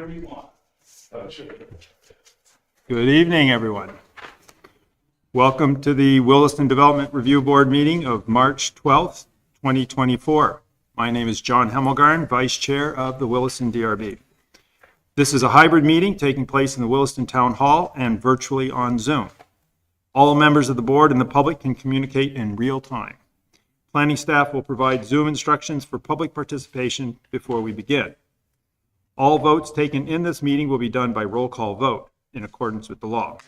whatever you want. Sure. Good evening, everyone. Welcome to the Williston Development Review Board meeting of March 12th, 2024. My name is John Hemmelgarn, Vice Chair of the Williston DRB. This is a hybrid meeting taking place in the Williston Town Hall and virtually on Zoom. All members of the board and the public can communicate in real time. Planning staff will provide Zoom instructions for public participation before we begin. All votes taken in this meeting will be done by roll call vote in accordance with the law.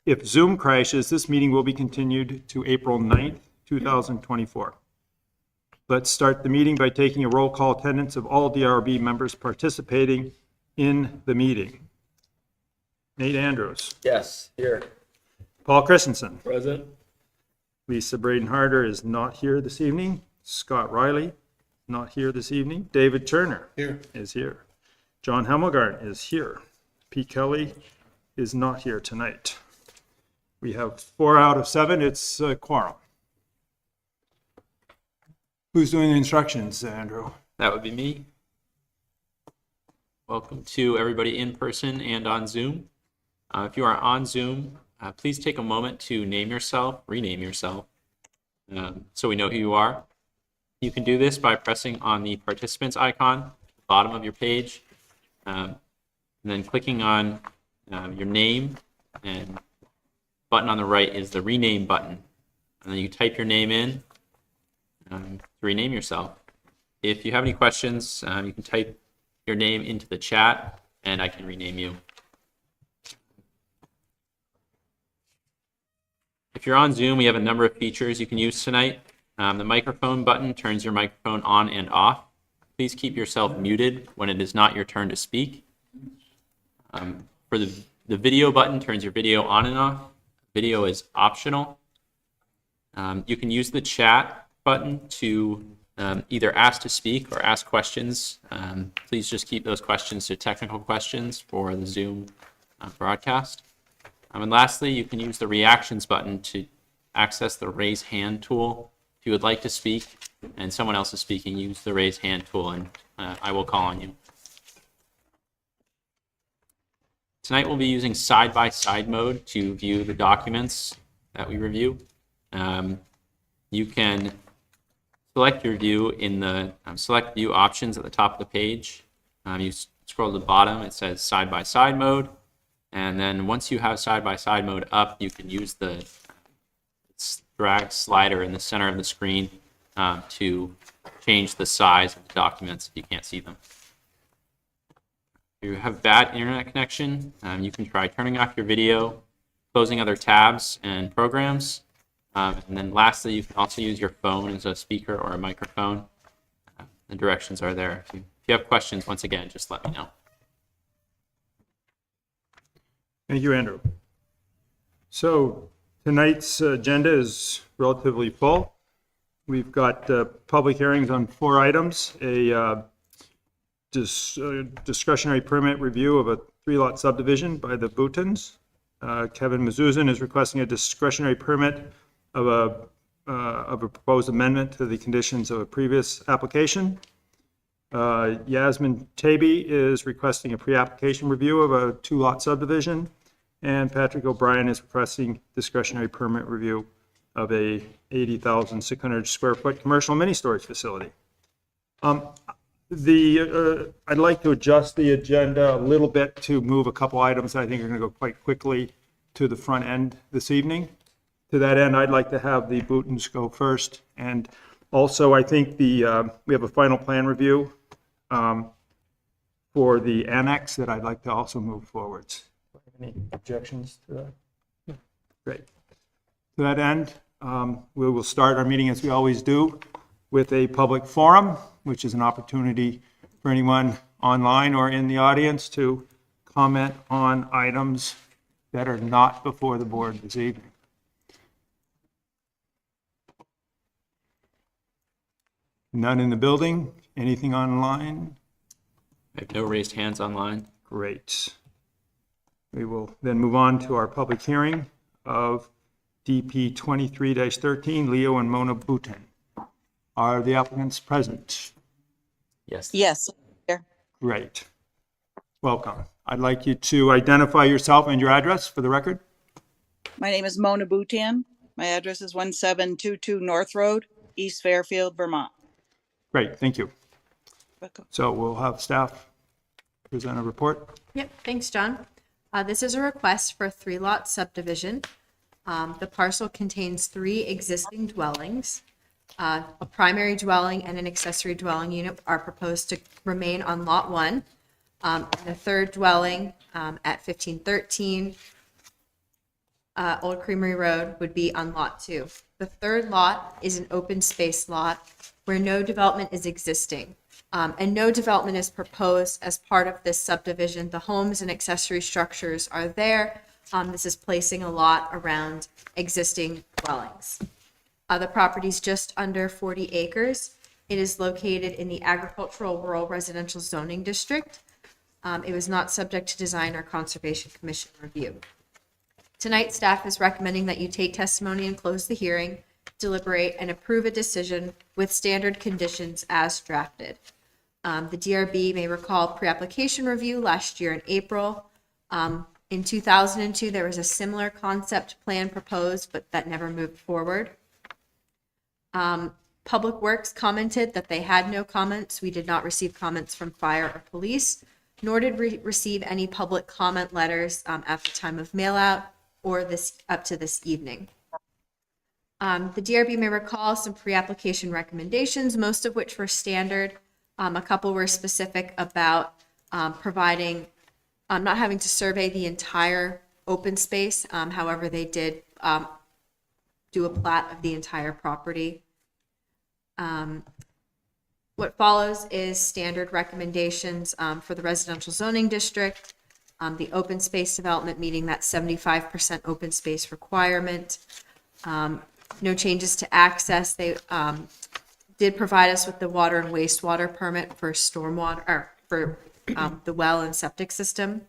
If Zoom crashes, this meeting will be continued to April 9th, 2024. Let's start the meeting by taking a roll call attendance of all DRB members participating in the meeting. Nate Andrews. Yes, here. Paul Christensen. Present. Lisa Braden-Harder is not here this evening. Scott Riley, not here this evening. David Turner is here. John Hemmelgarn is here. Pete Kelly is not here tonight. We have 4 out of 7. It's a quorum. Who's doing the instructions, Andrew? That would be me. Welcome to everybody in person and on Zoom. If you are on Zoom, please take a moment to name yourself, rename yourself, so we know who you are. You can do this by pressing on the participants icon at the bottom of your page, and then clicking on your name, and the button on the right is the rename button. And then you type your name in to rename yourself. If you have any questions, you can type your name into the chat and I can rename you. If you're on Zoom, we have a number of features you can use tonight. The microphone button turns your microphone on and off. Please keep yourself muted when it is not your turn to speak. For the video button turns your video on and off. Video is optional. You can use the chat button to either ask to speak or ask questions. Please just keep those questions to technical questions for the Zoom broadcast. And lastly, you can use the reactions button to access the raise hand tool. If you would like to speak and someone else is speaking, use the raise hand tool and I will call on you. Tonight we'll be using side-by-side mode to view the documents that we review. You can select your view in the select view options at the top of the page. You scroll to the bottom, it says side-by-side mode. And then once you have side-by-side mode up, you can use the drag slider in the center of the screen to change the size of the documents if you can't see them. If you have bad internet connection, you can try turning off your video, closing other tabs and programs. And then lastly, you can also use your phone as a speaker or a microphone. The directions are there. If you have questions, once again, just let me know. Thank you, Andrew. So tonight's agenda is relatively full. We've got public hearings on 4 items, a discretionary permit review of a 3-lot subdivision by the Boutons. Kevin Mezuzin is requesting a discretionary permit of a proposed amendment to the conditions of a previous application. Yasmin Taby is requesting a pre-application review of a 2-lot subdivision. And Patrick O'Brien is requesting discretionary permit review of a 80,600 square foot commercial mini storage facility. I'd like to adjust the agenda a little bit to move a couple items that I think are going to go quite quickly to the front end this evening. To that end, I'd like to have the Boutons go first. And also, I think we have a final plan review for the annex that I'd like to also move forwards. Any objections to that? Yeah. Great. To that end, we will start our meeting as we always do with a public forum, which is an opportunity for anyone online or in the audience to comment on items that are not before the board this evening. None in the building? Anything online? I have no raised hands online. Great. We will then move on to our public hearing of DP 23-13, Leo and Mona Bouton. Are the applicants present? Yes. Yes. Here. Great. Welcome. I'd like you to identify yourself and your address for the record. My name is Mona Boutan. My address is 1722 North Road, East Fairfield, Vermont. Great, thank you. Welcome. So we'll have staff present a report. Yep, thanks, John. This is a request for a 3-lot subdivision. The parcel contains 3 existing dwellings. A primary dwelling and an accessory dwelling unit are proposed to remain on Lot 1. And the third dwelling at 1513 Old Creamery Road would be on Lot 2. The third lot is an open space lot where no development is existing. And no development is proposed as part of this subdivision. The homes and accessory structures are there. This is placing a lot around existing dwellings. The property is just under 40 acres. It is located in the agricultural rural residential zoning district. It was not subject to design or conservation commission review. Tonight, staff is recommending that you take testimony and close the hearing, deliberate, and approve a decision with standard conditions as drafted. The DRB may recall pre-application review last year in April. In 2002, there was a similar concept plan proposed, but that never moved forward. Public Works commented that they had no comments. We did not receive comments from fire or police, nor did we receive any public comment letters at the time of mail out or up to this evening. The DRB may recall some pre-application recommendations, most of which were standard. A couple were specific about providing, not having to survey the entire open space. However, they did do a plat of the entire property. What follows is standard recommendations for the residential zoning district, the open space development meeting that 75% open space requirement, no changes to access. They did provide us with the water and wastewater permit for stormwater, or for the well and septic system.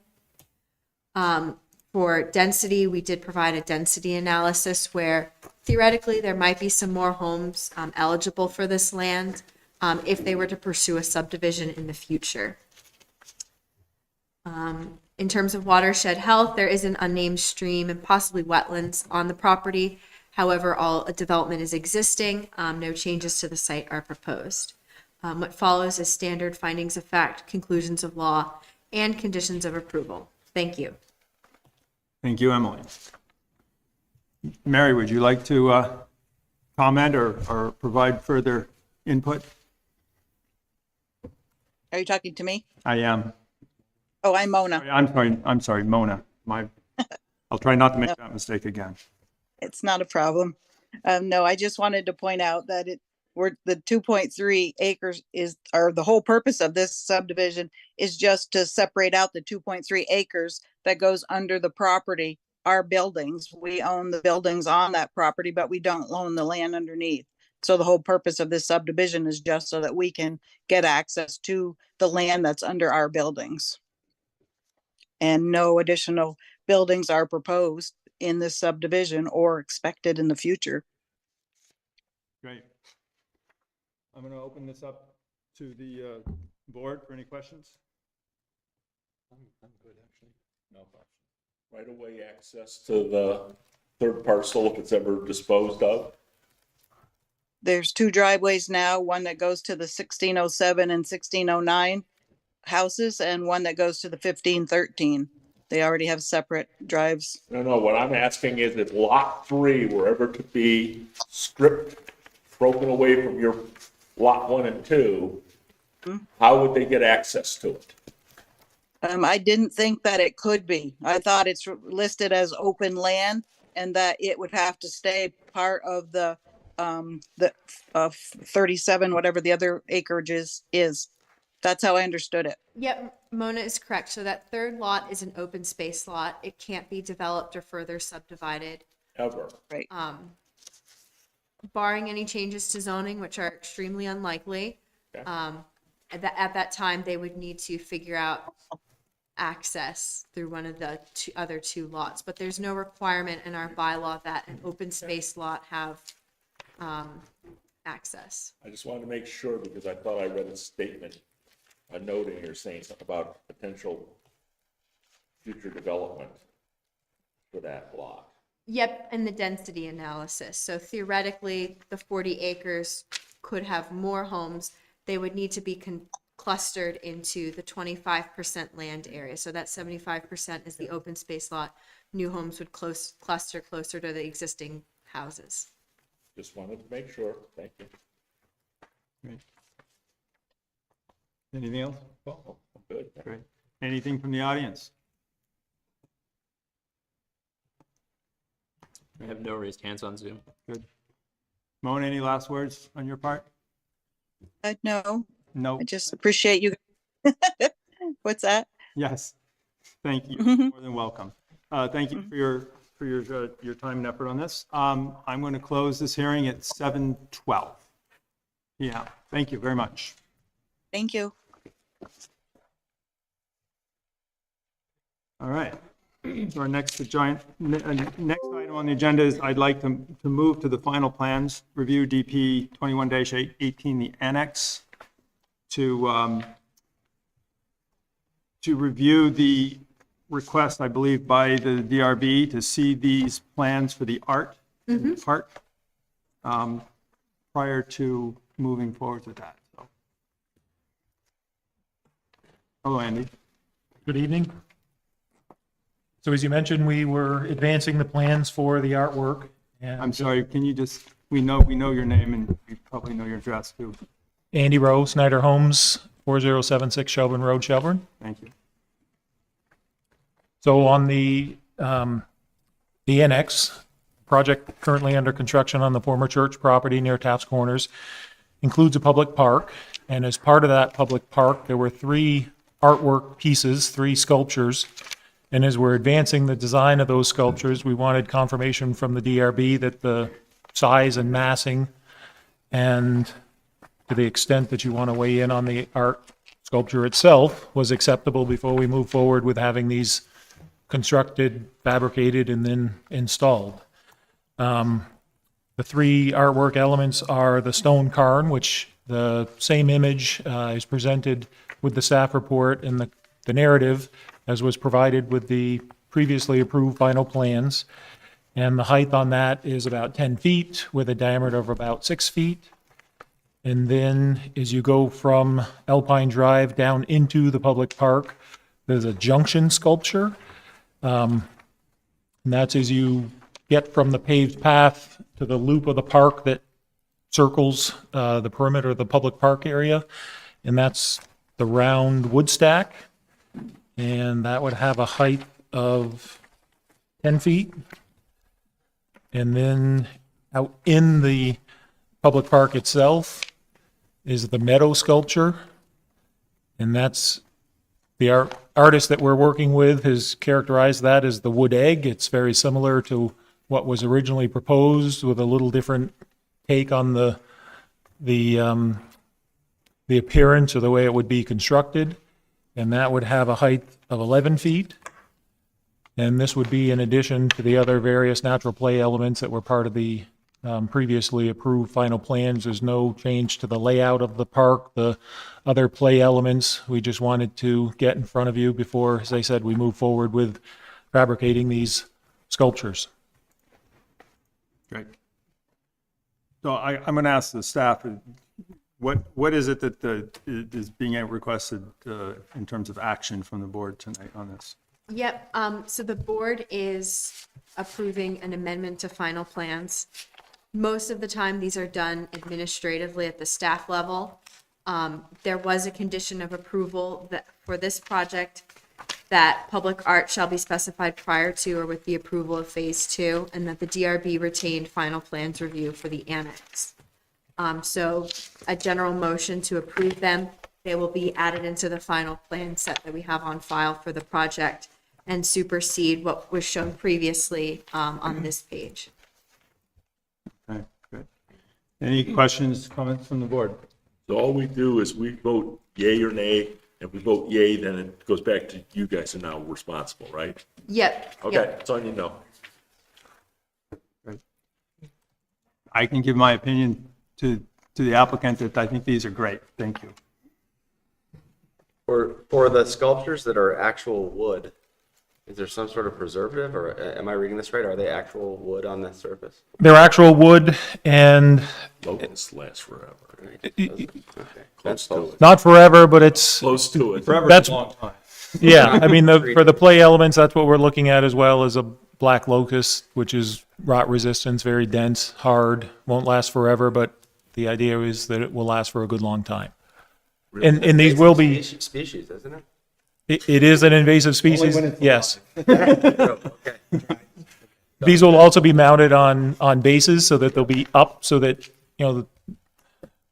For density, we did provide a density analysis where theoretically there might be some more homes eligible for this land if they were to pursue a subdivision in the future. In terms of watershed health, there is an unnamed stream and possibly wetlands on the property. However, all development is existing. No changes to the site are proposed. What follows is standard findings of fact, conclusions of law, and conditions of approval. Thank you. Thank you, Emily. Mary, would you like to comment or provide further input? Are you talking to me? I am. Oh, I'm Mona. I'm sorry, Mona. I'll try not to make that mistake again. It's not a problem. No, I just wanted to point out that the 2.3 acres or the whole purpose of this subdivision is just to separate out the 2.3 acres that goes under the property, our buildings. We own the buildings on that property, but we don't own the land underneath. So the whole purpose of this subdivision is just so that we can get access to the land that's under our buildings. And no additional buildings are proposed in this subdivision or expected in the future. Great. I'm going to open this up to the board for any questions. I'm good, actually. No question. Right-of-way access to the third parcel if it's ever disposed of? There's 2 driveways now, one that goes to the 1607 and 1609 houses and one that goes to the 1513. They already have separate drives. No, what I'm asking is if lot 3 were ever to be stripped, broken away from your lot 1 and 2, how would they get access to it? I didn't think that it could be. I thought it's listed as open land and that it would have to stay part of the 37, whatever the other acreage is. That's how I understood it. Yep, Mona is correct. So that third lot is an open space lot. It can't be developed or further subdivided. Ever? Right. Barring any changes to zoning, which are extremely unlikely. Okay. At that time, they would need to figure out access through one of the other 2 lots. But there's no requirement in our bylaw that an open space lot have access. I just wanted to make sure because I thought I read a statement, a note in here saying something about potential future development for that lot. Yep, and the density analysis. So theoretically, the 40 acres could have more homes. They would need to be clustered into the 25% land area. So that 75% is the open space lot. New homes would cluster closer to the existing houses. Just wanted to make sure. Thank you. Great. Anything else? Oh, good. Great. Anything from the audience? I have no raised hands on Zoom. Good. Moan, any last words on your part? No, No. I just appreciate you. What's that? Yes. Thank you. Mhm. More than welcome. Thank you for your time and effort on this. I'm going to close this hearing at 7:12 p.m. Thank you very much. Thank you. All right. So our next item on the agenda is I'd like to move to the final plans review, DP 21-18, the annex, to review the request, I believe, by the DRB to see these plans for the art in the park prior to moving forward with that. So. Hello, Andy. Good evening. So as you mentioned, we were advancing the plans for the artwork. And I'm sorry, can you just, we know your name and we probably know your address too. Andy Rowe, Snyder Homes, 4076 Shelburne Road, Shelburne. Thank you. So on the annex, project currently under construction on the former church property near Taft's Corners, includes a public park. And as part of that public park, there were 3 artwork pieces, 3 sculptures. And as we're advancing the design of those sculptures, we wanted confirmation from the DRB that the size and massing, and to the extent that you want to weigh in on the art sculpture itself, was acceptable before we move forward with having these constructed, fabricated, and then installed. The 3 artwork elements are the stone cairn, which the same image is presented with the staff report and the narrative as was provided with the previously approved final plans. And the height on that is about 10 feet with a diameter of about 6 feet. And then as you go from Alpine Drive down into the public park, there's a junction sculpture. And that's as you get from the paved path to the loop of the park that circles the perimeter of the public park area. And that's the round wood stack. And that would have a height of 10 feet. And then out in the public park itself is the meadow sculpture. And that's the artist that we're working with has characterized that as the wood egg. It's very similar to what was originally proposed with a little different take on the appearance or the way it would be constructed. And that would have a height of 11 feet. And this would be in addition to the other various natural play elements that were part of the previously approved final plans. There's no change to the layout of the park, the other play elements. We just wanted to get in front of you before, as I said, we move forward with fabricating these sculptures. Great. So I'm going to ask the staff, what is it that is being requested in terms of action from the board tonight on this? Yep, so the board is approving an amendment to final plans. Most of the time, these are done administratively at the staff level. There was a condition of approval that for this project that public art shall be specified prior to or with the approval of phase 2, and that the DRB retained final plans review for the annex. So a general motion to approve them. They will be added into the final plan set that we have on file for the project and supersede what was shown previously on this page. Okay, good. Any questions, comments from the board? So all we do is we vote yay or nay, and we vote yay, then it goes back to you guys and now we're responsible, right? Yep. Okay, yep. that's all you know. I can give my opinion to the applicant that I think these are great. Thank you. For the sculptures that are actual wood, Is there some sort of preservative, or am I reading this right? Are they actual wood on the surface? They're actual wood and Locusts last forever. Okay. That's close. not forever, but it's, Close to it. Forever's That's- a long time. yeah, I mean, for the play elements, that's what we're looking at as well as a black locust, which is rot resistance, very dense, hard, won't last forever, but the idea is that it will last for a good long time. And these will be, Species, isn't it? it is an invasive species, yes. Okay. These will also be mounted on bases so that they'll be up so that, the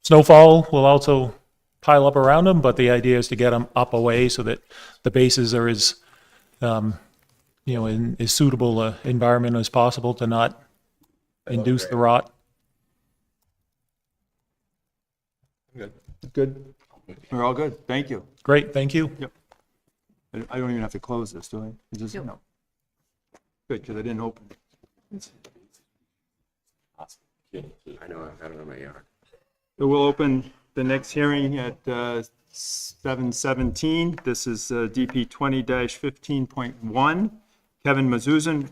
snowfall will also pile up around them, but the idea is to get them up away so that the bases are as, in as suitable a environment as possible to not induce the rot. Good. We're all good. Thank you. Great, thank you. I don't even have to close this, do I? It's just, no. Good, because I didn't open it. I know, I've got it in my yard. So we'll open the next hearing at 7:17. This is DP 20-15.1. Kevin Mazuzin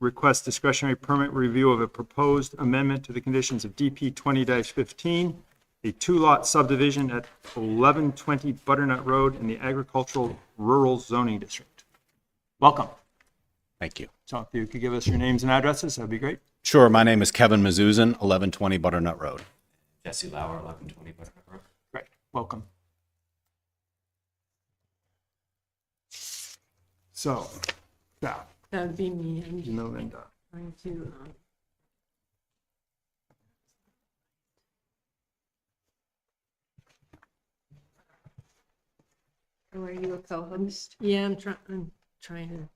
requests discretionary permit review of a proposed amendment to the conditions of DP 20-15, a two-lot subdivision at 1120 Butternut Road in the Agricultural Rural Zoning District. Welcome. Thank you. So if you could give us your names and addresses, that'd be great. Sure. My name is Kevin Mazuzin, 1120 Butternut Road. Jesse Lauer, 1120 Butternut Road. Great. Welcome. So, yeah, That would be me. I'm you know, and trying to, Or are you a co-host? yeah, I'm trying to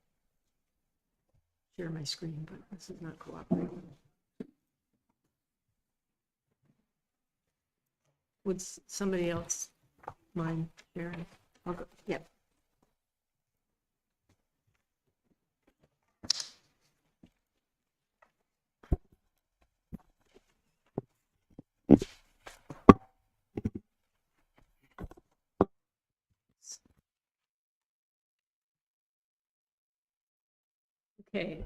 share my screen, but this is not cooperating. Would somebody else mind sharing? I'll go, yep. Okay.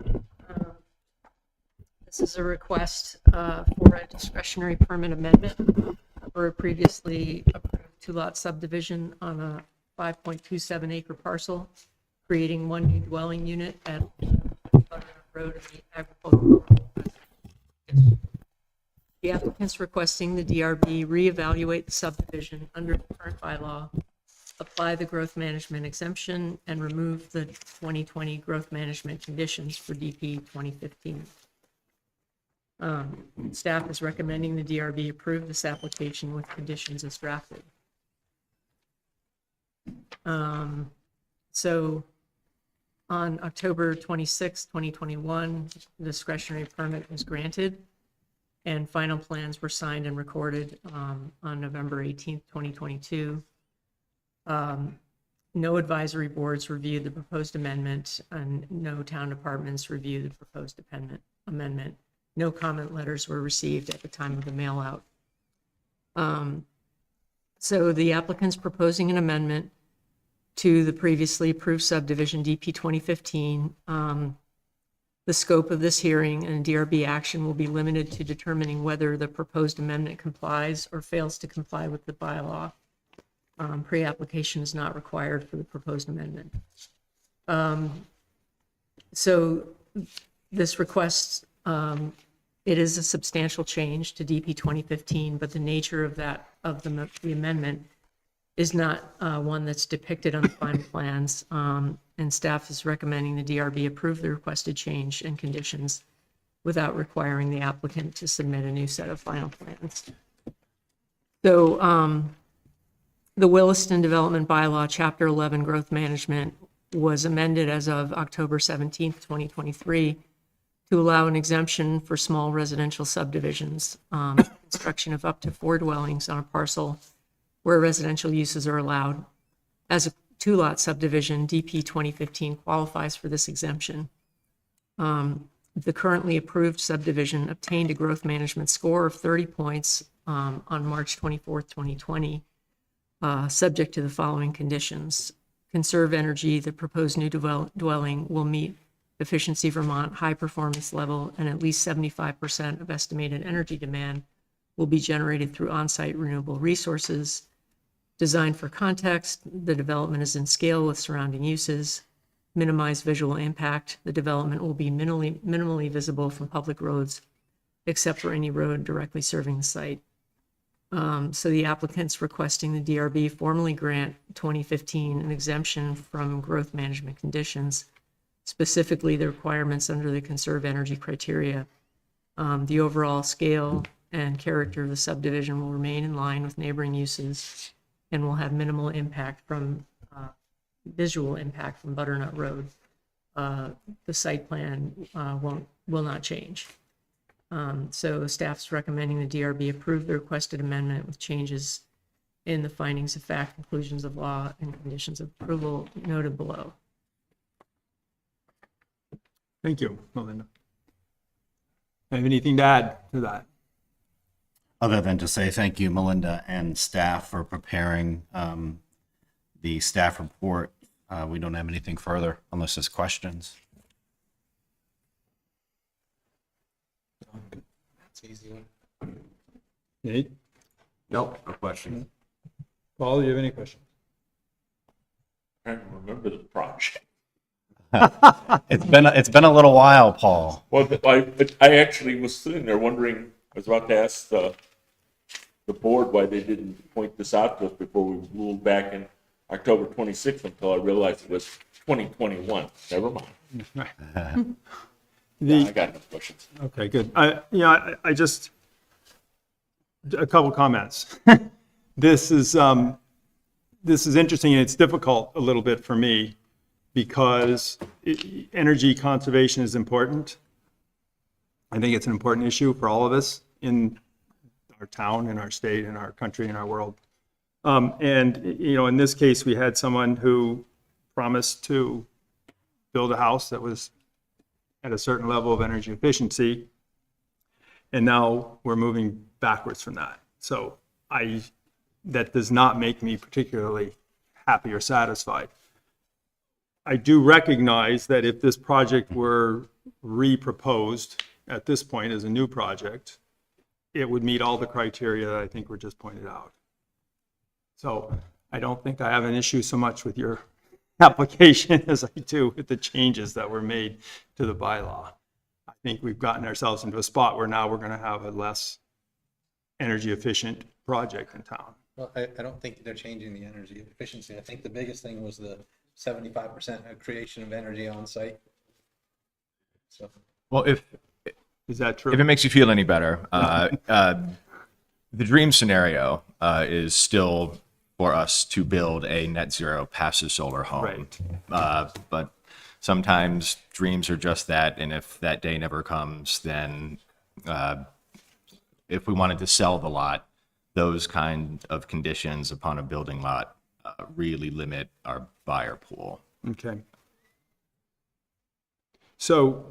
This is a request for a discretionary permit amendment for a previously approved two-lot subdivision on a 5.27 acre parcel, creating one new dwelling unit at Butternut Road in the agricultural. The applicant's requesting the DRB reevaluate the subdivision under the current bylaw, apply the growth management exemption, and remove the 2020 growth management conditions for DP 2015. Staff is recommending the DRB approve this application with conditions as drafted. So on October 26, 2021, the discretionary permit was granted and final plans were signed and recorded on November 18, 2022. No advisory boards reviewed the proposed amendment and no town departments reviewed the proposed amendment. No comment letters were received at the time of the mail out. So the applicant's proposing an amendment to the previously approved subdivision DP 2015. The scope of this hearing and DRB action will be limited to determining whether the proposed amendment complies or fails to comply with the bylaw. Pre-application is not required for the proposed amendment. So this request, it is a substantial change to DP 2015, but the nature of the amendment is not one that's depicted on the final plans. And staff is recommending the DRB approve the requested change and conditions without requiring the applicant to submit a new set of final plans. So the Williston Development Bylaw, Chapter 11, Growth Management, was amended as of October 17th, 2023, to allow an exemption for small residential subdivisions, construction of up to 4 dwellings on a parcel where residential uses are allowed. As a two-lot subdivision, DP 2015 qualifies for this exemption. The currently approved subdivision obtained a growth management score of 30 points on March 24th, 2020, subject to the following conditions. conserve energy, the proposed new dwelling will meet Efficiency Vermont high performance level, and at least 75% of estimated energy demand will be generated through on-site renewable resources. Designed for context, the development is in scale with surrounding uses. Minimize visual impact. The development will be minimally visible from public roads, except for any road directly serving the site. So the applicant's requesting the DRB formally grant 2015 an exemption from growth management conditions, specifically the requirements under the conserve energy criteria. The overall scale and character of the subdivision will remain in line with neighboring uses and will have minimal impact from visual impact from Butternut Road. The site plan will not change. So staff's recommending the DRB approve the requested amendment with changes in the findings of fact, conclusions of law, and conditions of approval noted below. Thank you, Melinda. Have anything to add to that? Other than to say thank you, Melinda and staff, for preparing the staff report. We don't have anything further unless there's questions. That's an easy one. Nate? Nope, no question. Paul, do you have any questions? I don't remember the project. It's been a little while, Paul. Well, I actually was sitting there wondering, I was about to ask the board why they didn't point this out to us before we ruled back in October 26th, until I realized it was 2021. Never mind. I got no questions. Okay, good. I just, a couple comments. This is interesting, and it's difficult a little bit for me because energy conservation is important. I think it's an important issue for all of us in our town, in our state, in our country, in our world. And, in this case, we had someone who promised to build a house that was at a certain level of energy efficiency. And now we're moving backwards from that. So that does not make me particularly happy or satisfied. I do recognize that if this project were re-proposed at this point as a new project, it would meet all the criteria that I think were just pointed out. So I don't think I have an issue so much with your application as I do with the changes that were made to the bylaw. I think we've gotten ourselves into a spot where now we're going to have a less energy efficient project in town. Well, I don't think they're changing the energy efficiency. I think the biggest thing was the 75% of creation of energy on site. So, Well, if Is that true? it makes you feel any better, the dream scenario is still for us to build a net zero passive solar home. Right. But sometimes dreams are just that, and if that day never comes, then if we wanted to sell the lot, those kind of conditions upon a building lot really limit our buyer pool. Okay. So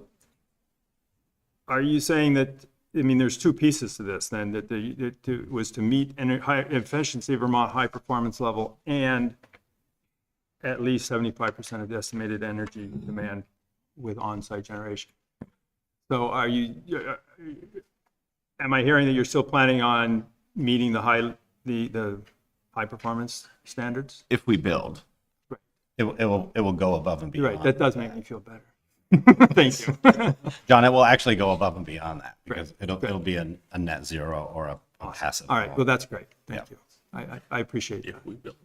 are you saying that, there's two pieces to this then, that it was to meet high efficiency Vermont high performance level and at least 75% of the estimated energy demand with on-site generation. So am I hearing that you're still planning on meeting the high performance standards? If we build. Right. It will go above and You're beyond. right. That does make me feel better. Thank you. John, it will actually go above and beyond that because Great. it'll be a net zero or a passive. All right. Well, that's great. Thank Yeah. you. I appreciate that. If we build.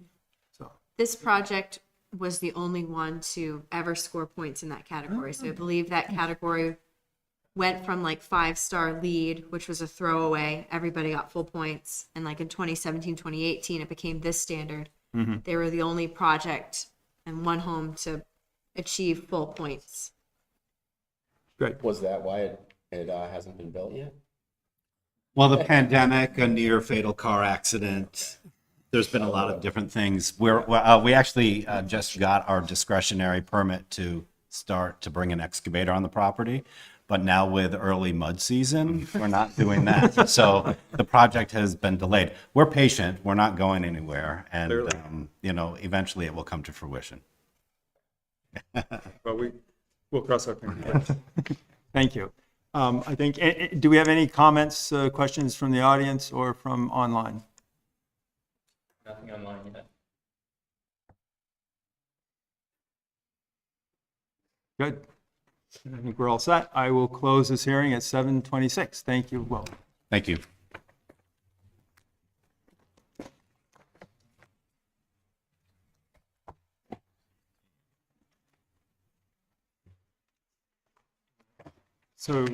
So, This project was the only one to ever score points in that category. So I believe that category went from like 5-star lead, which was a throwaway. Everybody got full points. And like in 2017, 2018, it became this standard. They were the only project and one home to achieve full points. great. Was that why it hasn't been built yet? Well, the pandemic, a near fatal car accident. There's been a lot of different things. We actually just got our discretionary permit to start to bring an excavator on the property. But now with early mud season, we're not doing that. So the project has been delayed. We're patient. We're not going anywhere. And, eventually it will come to fruition. But we'll cross our fingers. Thank you. I think, do we have any comments, questions from the audience or from online? Nothing online yet. Good. I think we're all set. I will close this hearing at 7:26. Thank you, Will. Thank you. So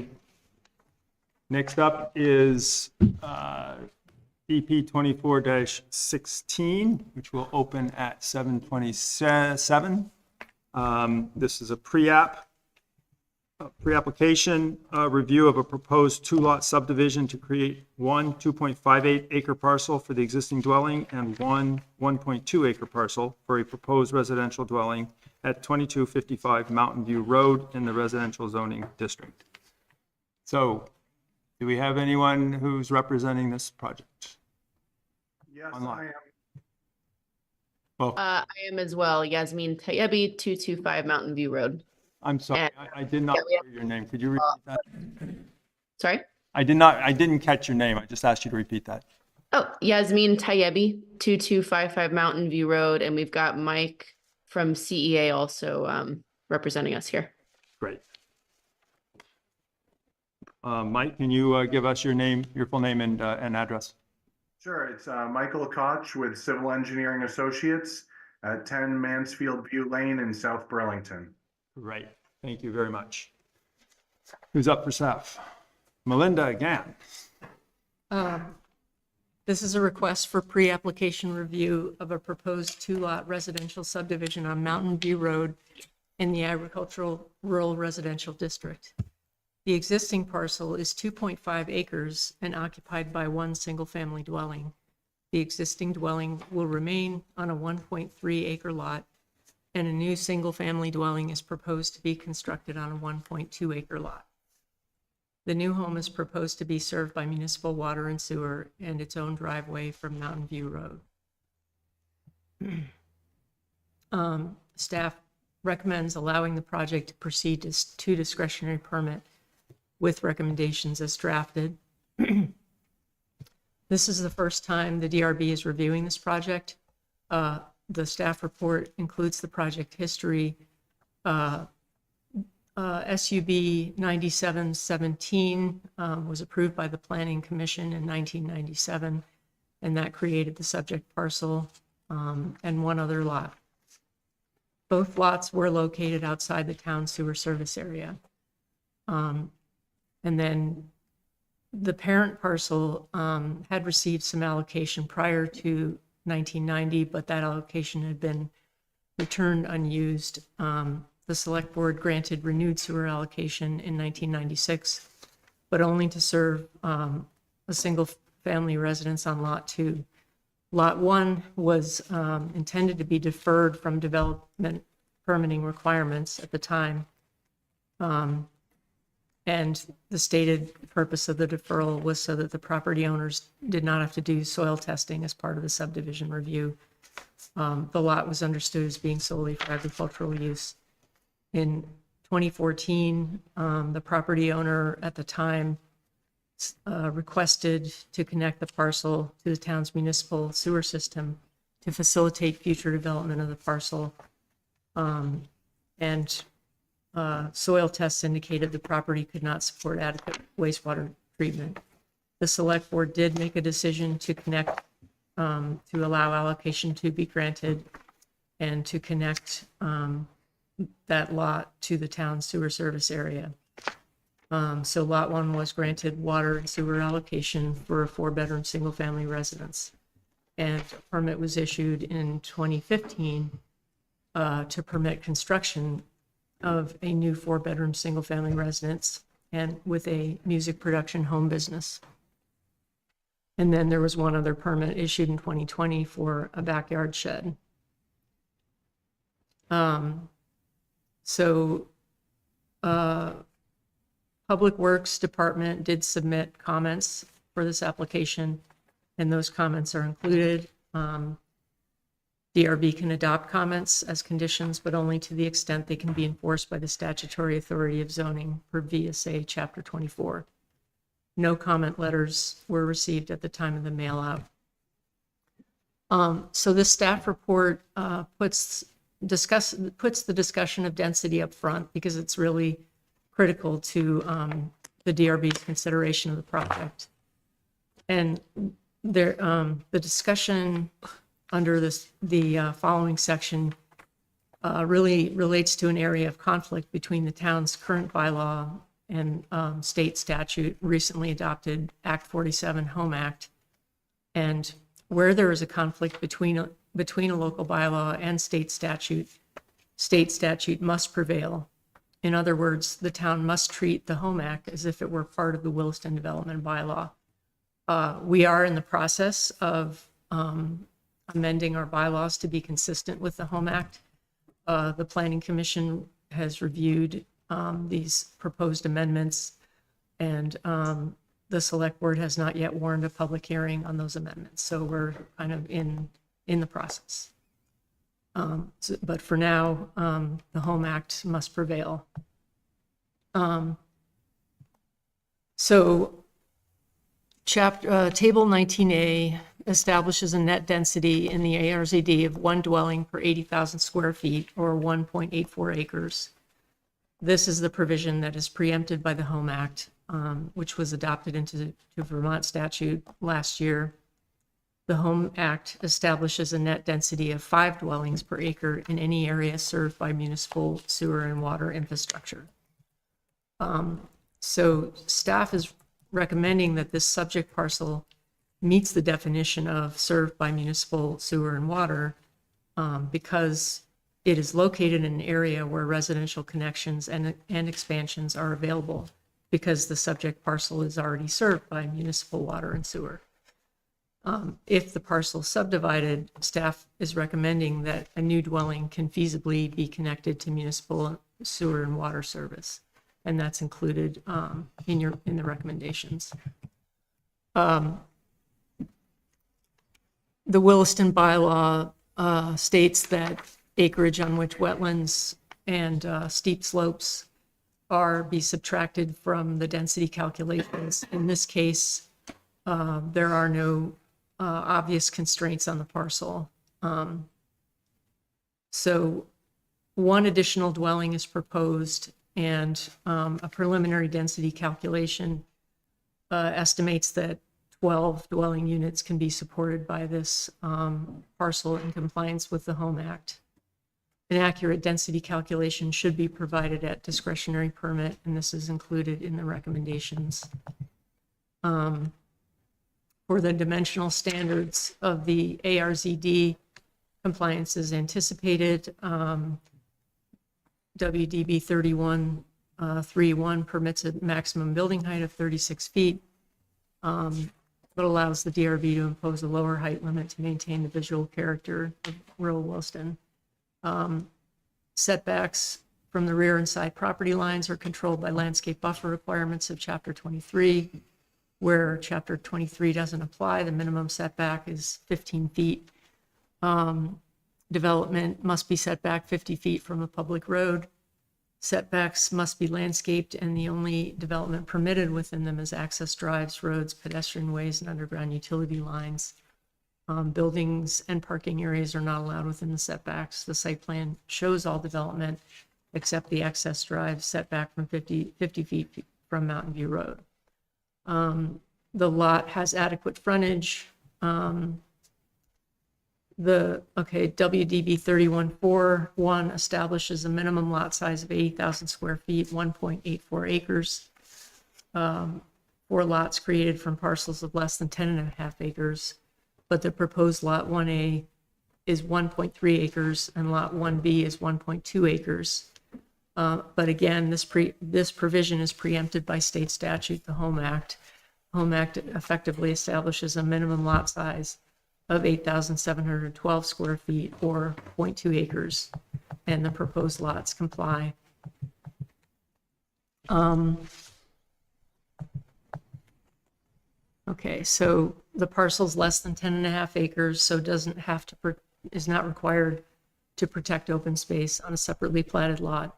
next up is EP 24-16, which will open at 7:27. This is a pre-application review of a proposed two-lot subdivision to create one 2.58 acre parcel for the existing dwelling and one 1.2 acre parcel for a proposed residential dwelling at 2255 Mountain View Road in the residential zoning district. So, do we have anyone who's representing this project? Yes, Online. I am. Well, I am as well. Yasmin Tayebi, 225 Mountain View Road. I'm sorry, I did not hear your name. Could you repeat that? Sorry? I didn't catch your name. I just asked you to repeat that. Oh, Yasmin Tayebi, 2255 Mountain View Road. And we've got Mike from CEA also representing us here. Great. Mike, can you give us your name, your full name and address? Sure, it's Michael Koch with Civil Engineering Associates at 10 Mansfield View Lane in South Burlington. Great. Thank you very much. Who's up for staff? Melinda again. This is a request for pre-application review of a proposed two-lot residential subdivision on Mountain View Road in the agricultural rural residential district. The existing parcel is 2.5 acres and occupied by one single-family dwelling. The existing dwelling will remain on a 1.3 acre lot, and a new single-family dwelling is proposed to be constructed on a 1.2 acre lot. The new home is proposed to be served by municipal water and sewer and its own driveway from Mountain View Road. Staff recommends allowing the project to proceed to discretionary permit with recommendations as drafted. This is the first time the DRB is reviewing this project. The staff report includes the project history. SUB 9717 was approved by the Planning Commission in 1997, and that created the subject parcel and one other lot. Both lots were located outside the town sewer service area. And then the parent parcel had received some allocation prior to 1990, but that allocation had been returned unused. The select board granted renewed sewer allocation in 1996, but only to serve a single family residence on Lot 2. Lot 1 was intended to be deferred from development permitting requirements at the time. And the stated purpose of the deferral was so that the property owners did not have to do soil testing as part of the subdivision review. The lot was understood as being solely for agricultural use. In 2014, the property owner at the time requested to connect the parcel to the town's municipal sewer system to facilitate future development of the parcel. Soil tests indicated the property could not support adequate wastewater treatment. The select board did make a decision to connect, to allow allocation to be granted and to connect that lot to the town sewer service area. So Lot 1 was granted water and sewer allocation for a 4-bedroom single-family residence. And a permit was issued in 2015 to permit construction of a new 4-bedroom single-family residence and with a music production home business. And then there was one other permit issued in 2020 for a backyard shed. So Public Works Department did submit comments for this application, and those comments are included. DRB can adopt comments as conditions, but only to the extent they can be enforced by the statutory authority of zoning per VSA Chapter 24. No comment letters were received at the time of the mail out. So this staff report puts the discussion of density up front because it's really critical to the DRB's consideration of the project. And there, the discussion under the following section really relates to an area of conflict between the town's current bylaw and state statute, recently adopted Act 47 Home Act. And where there is a conflict between a local bylaw and state statute must prevail. In other words, the town must treat the Home Act as if it were part of the Williston Development Bylaw. We are in the process of amending our bylaws to be consistent with the Home Act. The Planning Commission has reviewed these proposed amendments, and the Select Board has not yet warned a public hearing on those amendments. So we're kind of in the process. But for now, the Home Act must prevail. So Table 19A establishes a net density in the ARZD of 1 dwelling per 80,000 square feet, or 1.84 acres. This is the provision that is preempted by the Home Act, which was adopted into Vermont statute last year. The Home Act establishes a net density of 5 dwellings per acre in any area served by municipal sewer and water infrastructure. So staff is recommending that this subject parcel meets the definition of served by municipal sewer and water because it is located in an area where residential connections and expansions are available, because the subject parcel is already served by municipal water and sewer. If the parcel is subdivided, staff is recommending that a new dwelling can feasibly be connected to municipal sewer and water service, and that's included in the recommendations. The Williston bylaw states that acreage on which wetlands and steep slopes be subtracted from the density calculations. In this case, there are no obvious constraints on the parcel. So one additional dwelling is proposed, and a preliminary density calculation estimates that 12 dwelling units can be supported by this parcel in compliance with the Home Act. An accurate density calculation should be provided at discretionary permit, and this is included in the recommendations. For the dimensional standards of the ARZD, compliance is anticipated. WDB 3131 permits a maximum building height of 36 feet, but allows the DRB to impose a lower height limit to maintain the visual character of rural Williston. Setbacks from the rear and side property lines are controlled by landscape buffer requirements of Chapter 23. Where Chapter 23 doesn't apply, the minimum setback is 15 feet. Development must be set back 50 feet from a public road. Setbacks must be landscaped, and the only development permitted within them is access drives, roads, pedestrian ways, and underground utility lines. Buildings and parking areas are not allowed within the setbacks. The site plan shows all development except the access drive setback from 50 feet from Mountain View Road. The lot has adequate frontage. WDB 3141 establishes a minimum lot size of 80,000 square feet, 1.84 acres. 4 lots created from parcels of less than 10.5 acres, but the proposed lot 1A is 1.3 acres and lot 1B is 1.2 acres. But again, this provision is preempted by state statute, the Home Act. Home Act effectively establishes a minimum lot size of 8,712 square feet or 0.2 acres. and the proposed lots comply. Okay, so the parcel's less than 10.5 acres, so doesn't have to, is not required to protect open space on a separately platted lot.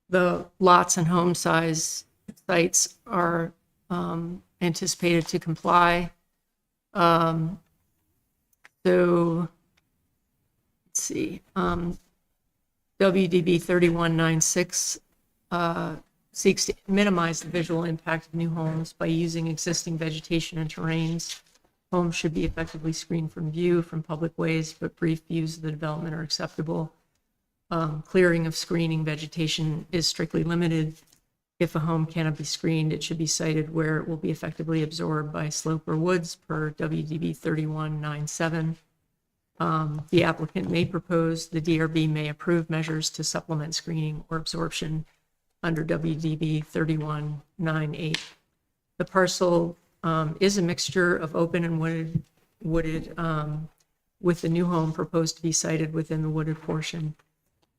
The lots and home size sites are anticipated to comply. So let's see, WDB 3196 seeks to minimize the visual impact of new homes by using existing vegetation and terrains. Homes should be effectively screened from view from public ways, but brief views of the development are acceptable. Clearing of screening vegetation is strictly limited. If a home cannot be screened, it should be sited where it will be effectively absorbed by slope or woods per WDB 3197. The applicant may propose, the DRB may approve measures to supplement screening or absorption under WDB 3198. The parcel is a mixture of open and wooded with the new home proposed to be sited within the wooded portion.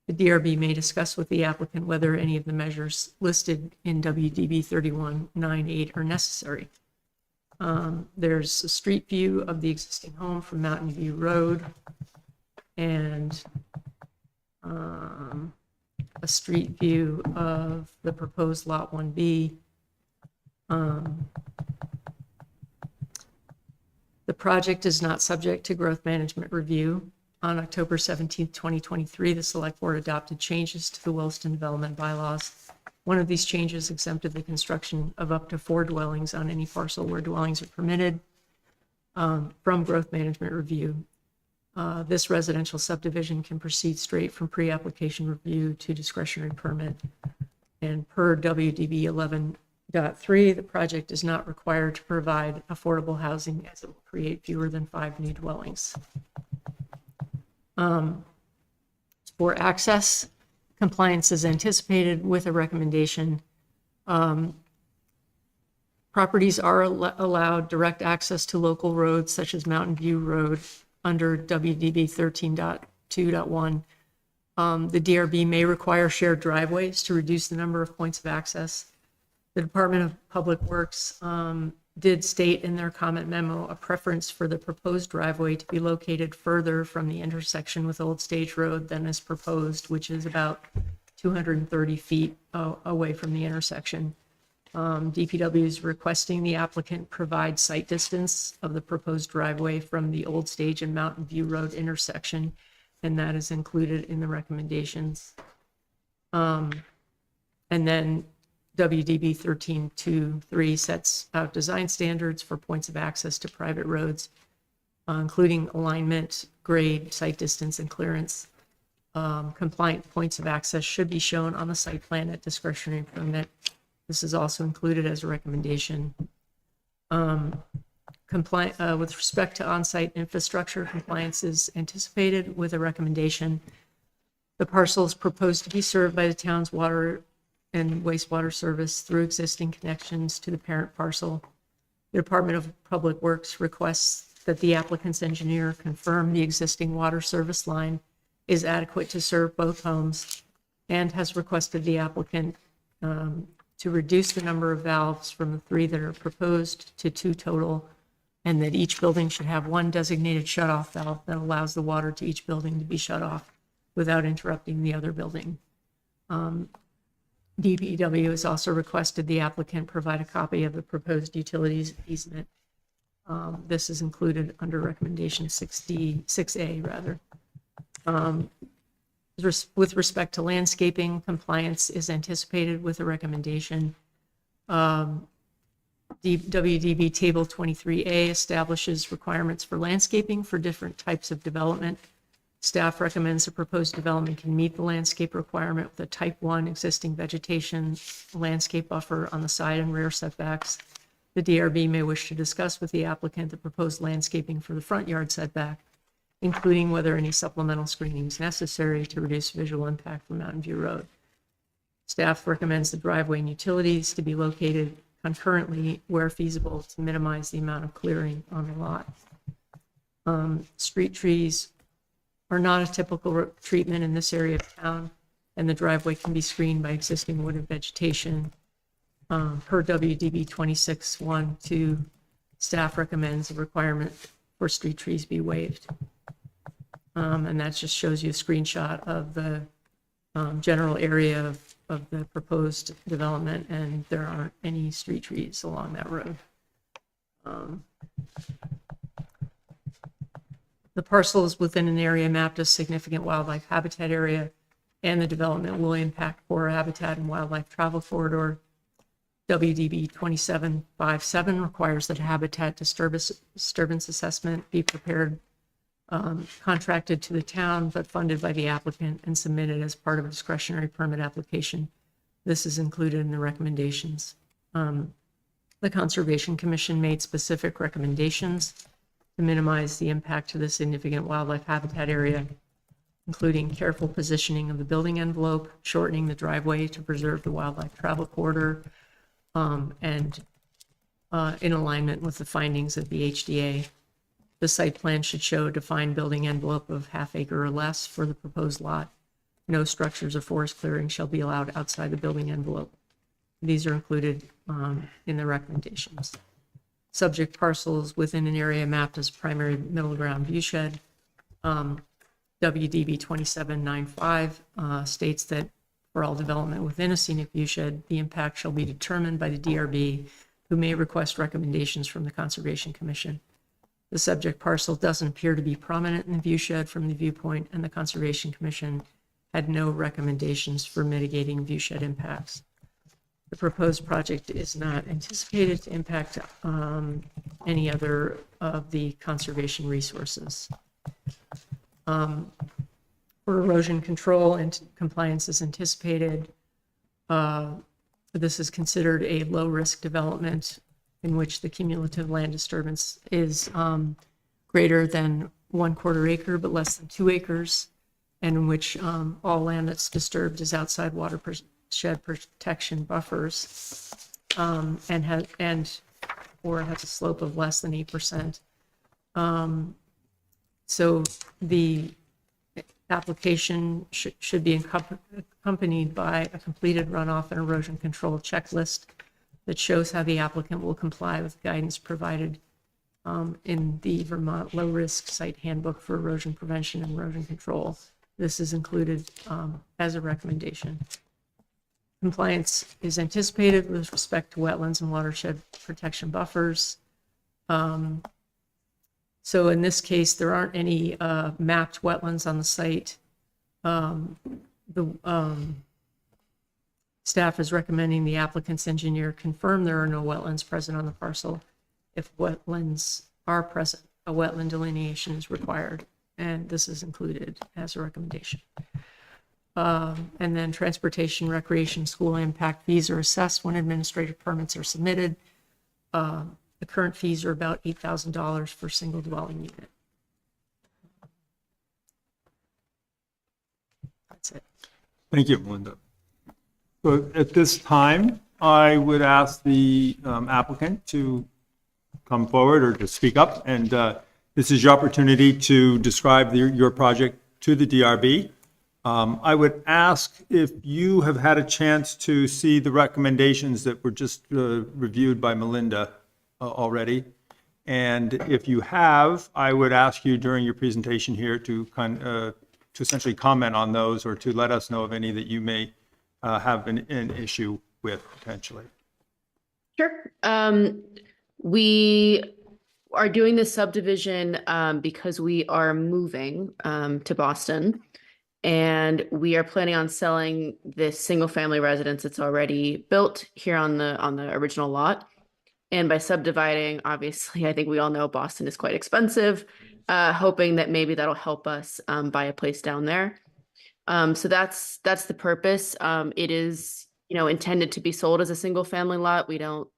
The DRB may discuss with the applicant whether any of the measures listed in WDB 3198 are necessary. There's a street view of the existing home from Mountain View Road and a street view of the proposed Lot 1B. The project is not subject to growth management review. On October 17, 2023, the Select Board adopted changes to the Williston Development Bylaws. One of these changes exempted the construction of up to 4 dwellings on any parcel where dwellings are permitted from growth management review. This residential subdivision can proceed straight from pre-application review to discretionary permit. And per WDB 11.3, the project is not required to provide affordable housing as it will create fewer than 5 new dwellings. For access, compliance is anticipated with a recommendation. Properties are allowed direct access to local roads such as Mountain View Road under WDB 13.2.1. The DRB may require shared driveways to reduce the number of points of access. The Department of Public Works did state in their comment memo a preference for the proposed driveway to be located further from the intersection with Old Stage Road than is proposed, which is about 230 feet away from the intersection. DPW is requesting the applicant provide site distance of the proposed driveway from the Old Stage and Mountain View Road intersection, and that is included in the recommendations. And then WDB 13.2.3 sets out design standards for points of access to private roads, including alignment, grade, site distance, and clearance. Compliant points of access should be shown on the site plan at discretionary permit. This is also included as a recommendation. With respect to on-site infrastructure, compliance is anticipated with a recommendation. The parcel is proposed to be served by the town's water and wastewater service through existing connections to the parent parcel. The Department of Public Works requests that the applicant's engineer confirm the existing water service line is adequate to serve both homes and has requested the applicant to reduce the number of valves from the 3 that are proposed to 2 total, and that each building should have 1 designated shutoff valve that allows the water to each building to be shut off without interrupting the other building. DPW has also requested the applicant provide a copy of the proposed utilities easement. This is included under recommendation 6A rather. With respect to landscaping, compliance is anticipated with a recommendation. The WDB Table 23A establishes requirements for landscaping for different types of development. Staff recommends the proposed development can meet the landscape requirement with a type 1 existing vegetation landscape buffer on the side and rear setbacks. The DRB may wish to discuss with the applicant the proposed landscaping for the front yard setback, including whether any supplemental screening is necessary to reduce visual impact from Mountain View Road. Staff recommends the driveway and utilities to be located concurrently where feasible to minimize the amount of clearing on the lot. Street trees are not a typical treatment in this area of town, and the driveway can be screened by existing wooded vegetation. Per WDB 26.1.2, staff recommends a requirement for street trees be waived. And that just shows you a screenshot of the general area of the proposed development, and there aren't any street trees along that road. The parcel is within an area mapped as significant wildlife habitat area, and the development will impact core habitat and wildlife travel corridor. WDB 27.5.7 requires that a habitat disturbance assessment be prepared, contracted to the town, but funded by the applicant and submitted as part of a discretionary permit application. This is included in the recommendations. The Conservation Commission made specific recommendations to minimize the impact to the significant wildlife habitat area, including careful positioning of the building envelope, shortening the driveway to preserve the wildlife travel corridor, and in alignment with the findings of the HDA. The site plan should show a defined building envelope of ½ acre or less for the proposed lot. No structures or forest clearing shall be allowed outside the building envelope. These are included in the recommendations. Subject parcels within an area mapped as primary middle ground viewshed. WDB 27.9.5 states that for all development within a scenic viewshed, the impact shall be determined by the DRB, who may request recommendations from the Conservation Commission. The subject parcel doesn't appear to be prominent in the viewshed from the viewpoint, and the Conservation Commission had no recommendations for mitigating viewshed impacts. The proposed project is not anticipated to impact any other of the conservation resources. For erosion control and compliance is anticipated. This is considered a low-risk development in which the cumulative land disturbance is greater than 1/4 acre but less than 2 acres, and in which all land that's disturbed is outside watershed protection buffers, and has a slope of less than 8%. So the application should be accompanied by a completed runoff and erosion control checklist that shows how the applicant will comply with guidance provided in the Vermont Low Risk Site Handbook for Erosion Prevention and Erosion Control. This is included as a recommendation. Compliance is anticipated with respect to wetlands and watershed protection buffers. So in this case, there aren't any mapped wetlands on the site. Staff is recommending the applicant's engineer confirm there are no wetlands present on the parcel. If wetlands are present, a wetland delineation is required, and this is included as a recommendation. And then transportation, recreation, school impact fees are assessed when administrative permits are submitted. The current fees are about $8,000 for single dwelling unit. That's it. Thank you, Melinda. So at this time, I would ask the applicant to come forward or to speak up, and this is your opportunity to describe your project to the DRB. I would ask if you have had a chance to see the recommendations that were just reviewed by Melinda already. And if you have, I would ask you during your presentation here to essentially comment on those, or to let us know of any that you may have an issue with potentially. Sure. We are doing this subdivision because we are moving to Boston, and we are planning on selling this single family residence that's already built here on the original lot. And by subdividing, obviously, I think we all know Boston is quite expensive, hoping that maybe that'll help us buy a place down there. So that's the purpose. It is, intended to be sold as a single family lot. We don't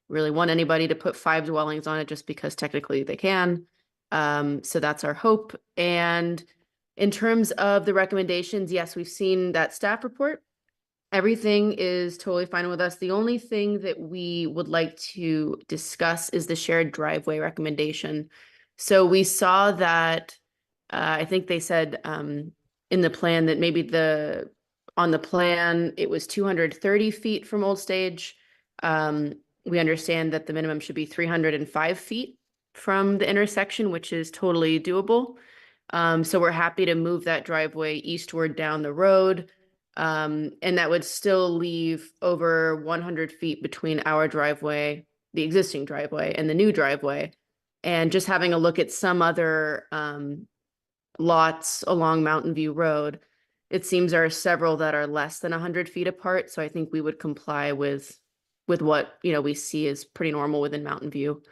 really want anybody to put 5 dwellings on it just because technically they can. So that's our hope. And in terms of the recommendations, yes, we've seen that staff report. Everything is totally fine with us. The only thing that we would like to discuss is the shared driveway recommendation. So we saw that I think they said in the plan that maybe on the plan, it was 230 feet from Old Stage. We understand that the minimum should be 305 feet from the intersection, which is totally doable. So we're happy to move that driveway eastward down the road. And that would still leave over 100 feet between our driveway, the existing driveway, and the new driveway. And just having a look at some other lots along Mountain View Road, it seems there are several that are less than 100 feet apart. So I think we would comply with what, you know, we see as pretty normal within Mountain View.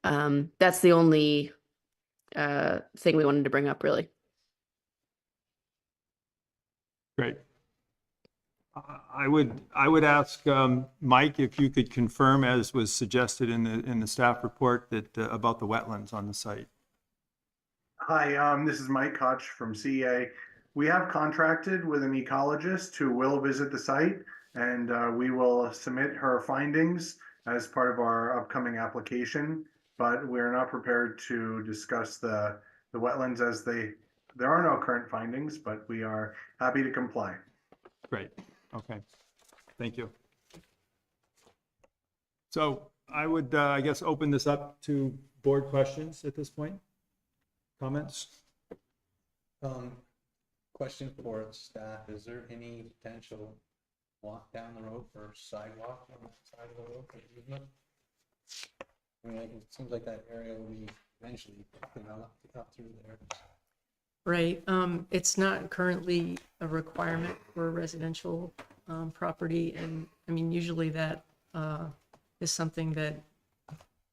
That's the only thing we wanted to bring up, really. Great. I would ask Mike if you could confirm, as was suggested in the staff report, that about the wetlands on the site. Hi, this is Mike Koch from CEA. We have contracted with an ecologist who will visit the site, and we will submit her findings as part of our upcoming application. But we're not prepared to discuss the wetlands as there are no current findings, but we are happy to comply. Great. Okay. Thank you. So I would, I guess, open this up to board questions at this point. Comments? Question for staff, is there any potential walk down the road for sidewalk on the side of the road for movement? I mean, it seems like that area will be eventually developed up through there. Right. It's not currently a requirement for residential property. And I mean, usually that is something that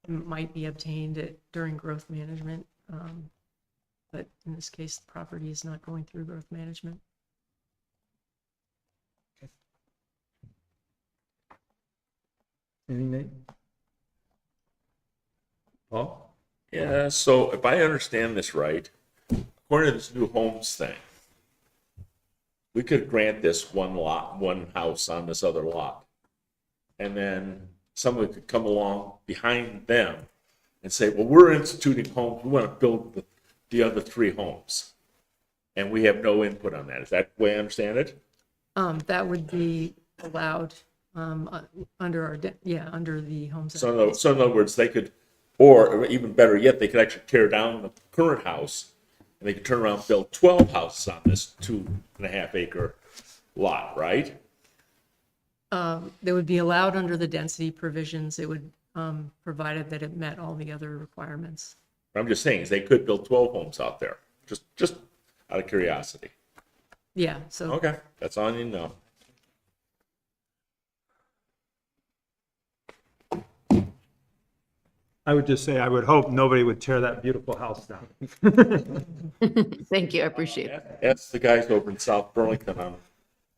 might be obtained during growth management. But in this case, the property is not going through growth management. Anything, Nate? Paul? Yeah, so if I understand this right, according to this new homes thing, we could grant this one lot, one house on this other lot. And then someone could come along behind them and say, well, we're instituting homes, we want to build the other 3 homes. And we have no input on that. Is that the way I understand it? That would be allowed under our, under the Homes Act. So in other words, they could, or even better yet, they could actually tear down the current house and they could turn around and build 12 houses on this 2.5 acre lot, right? They would be allowed under the density provisions. It would, provided that it met all the other requirements. I'm just saying is they could build 12 homes out there, just out of curiosity. Yeah, so. Okay, that's all I need to know. I would just say, I would hope nobody would tear that beautiful house down. Thank you, I appreciate it. Ask the guys over in South Burlington on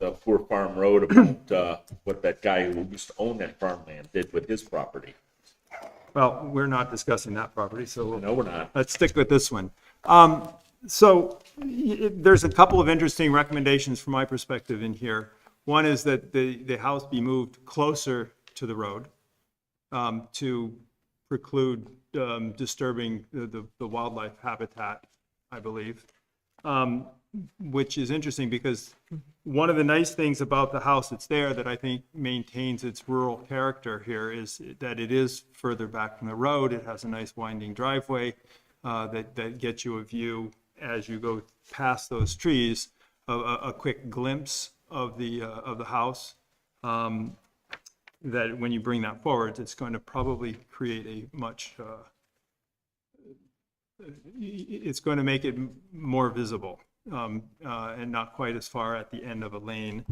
the Poor Farm Road about what that guy who used to own that farmland did with his property. Well, we're not discussing that property, so No, we're not. let's stick with this one. So there's a couple of interesting recommendations from my perspective in here. One is that the house be moved closer to the road to preclude disturbing the wildlife habitat, I believe, which is interesting because one of the nice things about the house that's there that I think maintains its rural character here is that it is further back from the road. It has a nice winding driveway that gets you a view as you go past those trees, a quick glimpse of the house. That when you bring that forward, it's going to probably create a much, it's going to make it more visible and not quite as far at the end of a lane.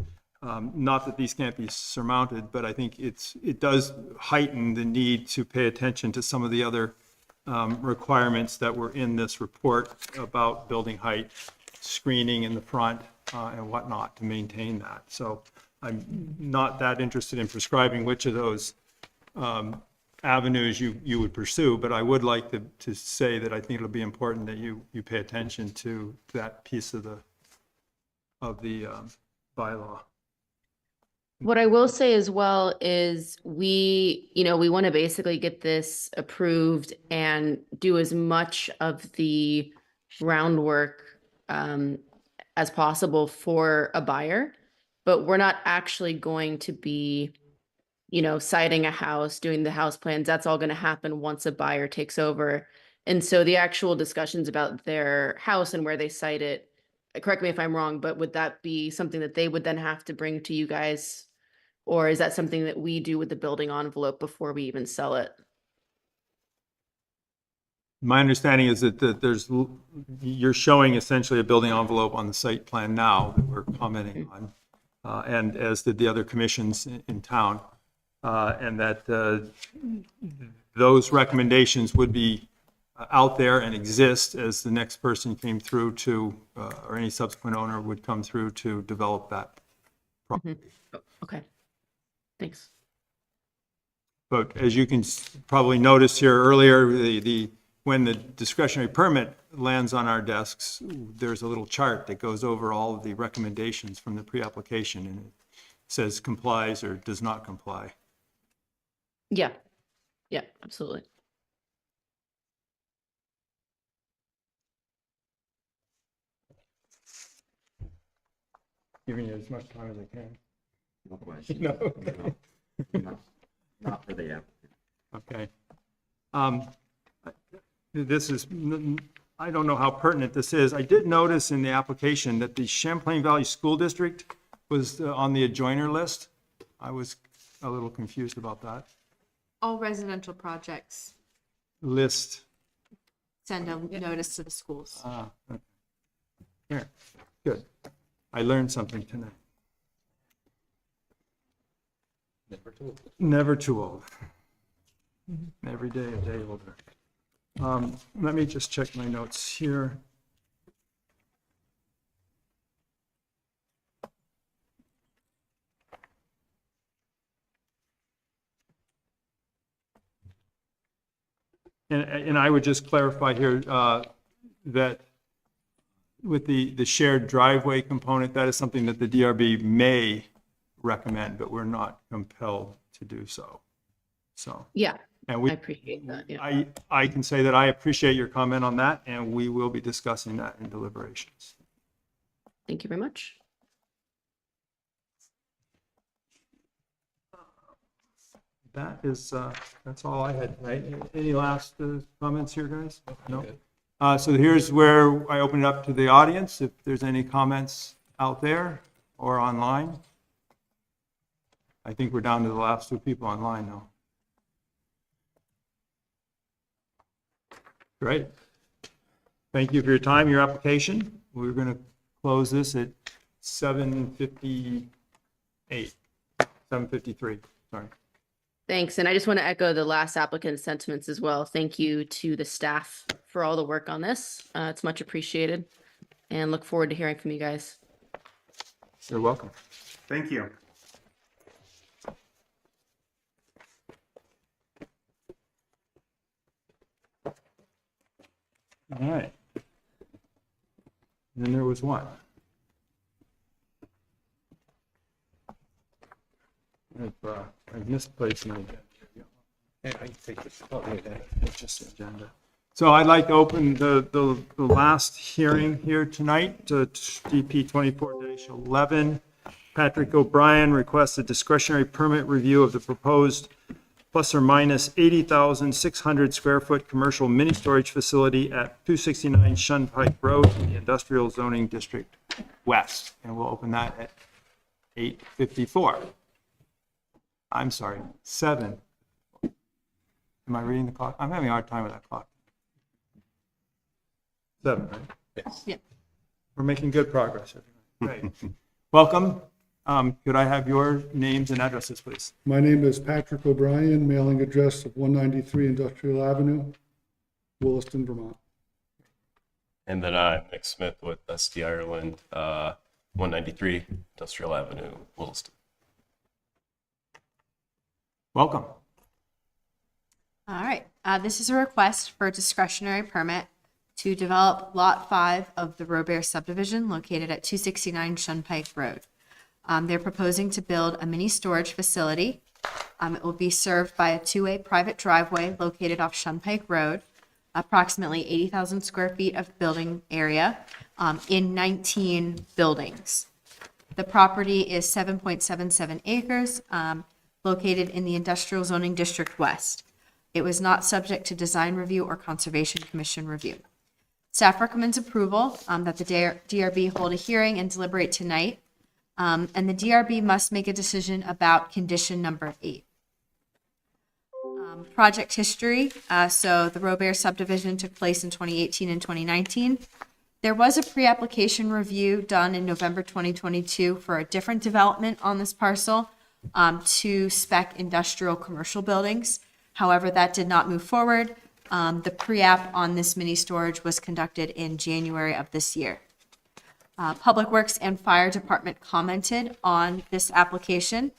Not that these can't be surmounted, but I think it does heighten the need to pay attention to some of the other requirements that were in this report about building height, screening in the front, and whatnot to maintain that. So I'm not that interested in prescribing which of those avenues you would pursue, but I would like to say that I think it'll be important that you pay attention to that piece of the bylaw. What I will say as well is we want to basically get this approved and do as much of the groundwork as possible for a buyer, but we're not actually going to be, siting a house, doing the house plans. That's all going to happen once a buyer takes over. And so the actual discussions about their house and where they site it, correct me if I'm wrong, but would that be something that they would then have to bring to you guys? Or is that something that we do with the building envelope before we even sell it? My understanding is that you're showing essentially a building envelope on the site plan now that we're commenting on, and as did the other commissions in town, and that those recommendations would be out there and exist as the next person came through to, or any subsequent owner would come through to develop that property. Okay, thanks. But as you can probably notice here earlier, when the discretionary permit lands on our desks, there's a little chart that goes over all of the recommendations from the pre-application, and it says complies or does not comply. Yeah, absolutely. Giving you as much time as I can. No question. No. Not for the applicant. Okay. This is, I don't know how pertinent this is. I did notice in the application that the Champlain Valley School District was on the adjoiner list. I was a little confused about that. All residential projects List. send a notice to the schools. Okay. Here, good. I learned something tonight. Never too old. Every day a day older. Let me just check my notes here. And I would just clarify here that with the shared driveway component, that is something that the DRB may recommend, but we're not compelled to do so. So. Yeah, And we, I appreciate that. Yeah. I can say that I appreciate your comment on that, and we will be discussing that in deliberations. Thank you very much. That is, that's all I had tonight. Any last comments here, guys? No? So here's where I open it up to the audience, if there's any comments out there or online. I think we're down to the last two people online now. Great. Thank you for your time, your application. We're going to close this at 7:58, 7:53, sorry. Thanks. And I just want to echo the last applicant's sentiments as well. Thank you to the staff for all the work on this. It's much appreciated, and look forward to hearing from you guys. You're welcome. Thank you. All right. And then there was one. I've misplaced my agenda. Yeah, I can take this. Oh, okay. It's just the agenda. So I'd like to open the last hearing here tonight, DP 24-11. Patrick O'Brien requests a discretionary permit review of the proposed plus or minus 80,600 square foot commercial mini storage facility at 269 Shunpike Road in the Industrial Zoning District West. And we'll open that at 8:54. I'm sorry, 7. Am I reading the clock? I'm having a hard time with that clock. 7, right? Yes. Yeah. We're making good progress. Great. Welcome. Could I have your names and addresses, please? My name is Patrick O'Brien, mailing address of 193 Industrial Avenue, Williston, Vermont. And then I'm Nick Smith with SD Ireland, 193 Industrial Avenue, Williston. Welcome. All right. This is a request for a discretionary permit to develop Lot 5 of the Robert subdivision located at 269 Shunpike Road. They're proposing to build a mini storage facility. It will be served by a two-way private driveway located off Shunpike Road. approximately 80,000 square feet of building area in 19 buildings. The property is 7.77 acres, located in the Industrial Zoning District West. It was not subject to design review or Conservation Commission review. Staff recommends approval that the DRB hold a hearing and deliberate tonight. And the DRB must make a decision about condition number 8. Project history. So the Robert subdivision took place in 2018 and 2019. There was a pre-application review done in November 2022 for a different development on this parcel to spec industrial commercial buildings. However, that did not move forward. The pre-app on this mini storage was conducted in January of this year. Public Works and Fire Department commented on this application.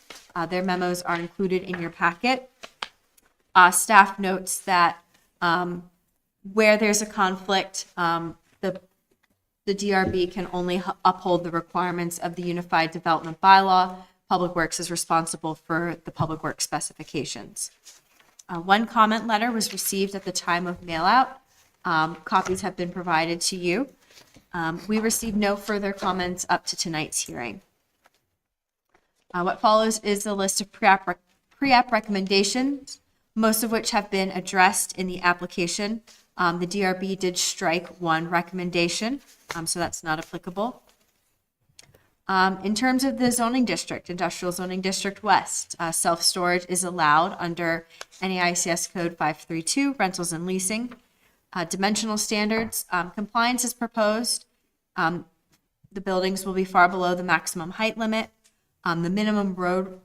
Their memos are included in your packet. Staff notes that where there's a conflict, the DRB can only uphold the requirements of the Unified Development Bylaw. Public Works is responsible for the Public Works specifications. One comment letter was received at the time of mail out. Copies have been provided to you. We received no further comments up to tonight's hearing. What follows is the list of pre-app recommendations, most of which have been addressed in the application. The DRB did strike one recommendation, so that's not applicable. In terms of the zoning district, Industrial Zoning District West, self-storage is allowed under NAICS Code 532, rentals and leasing. Dimensional standards, compliance is proposed. The buildings will be far below the maximum height limit. The minimum road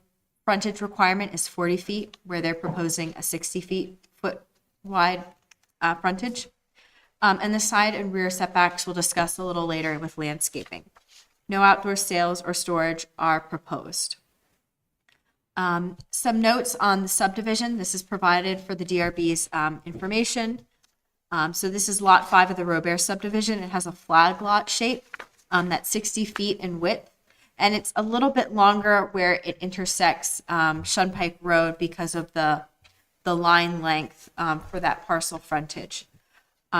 frontage requirement is 40 feet, where they're proposing a 60 foot wide frontage. And the side and rear setbacks we'll discuss a little later with landscaping. No outdoor sales or storage are proposed. Some notes on the subdivision. This is provided for the DRB's information. So this is lot 5 of the Robert subdivision. It has a flag lot shape that's 60 feet in width. And it's a little bit longer where it intersects Shunpike Rd because of the line length for that parcel frontage.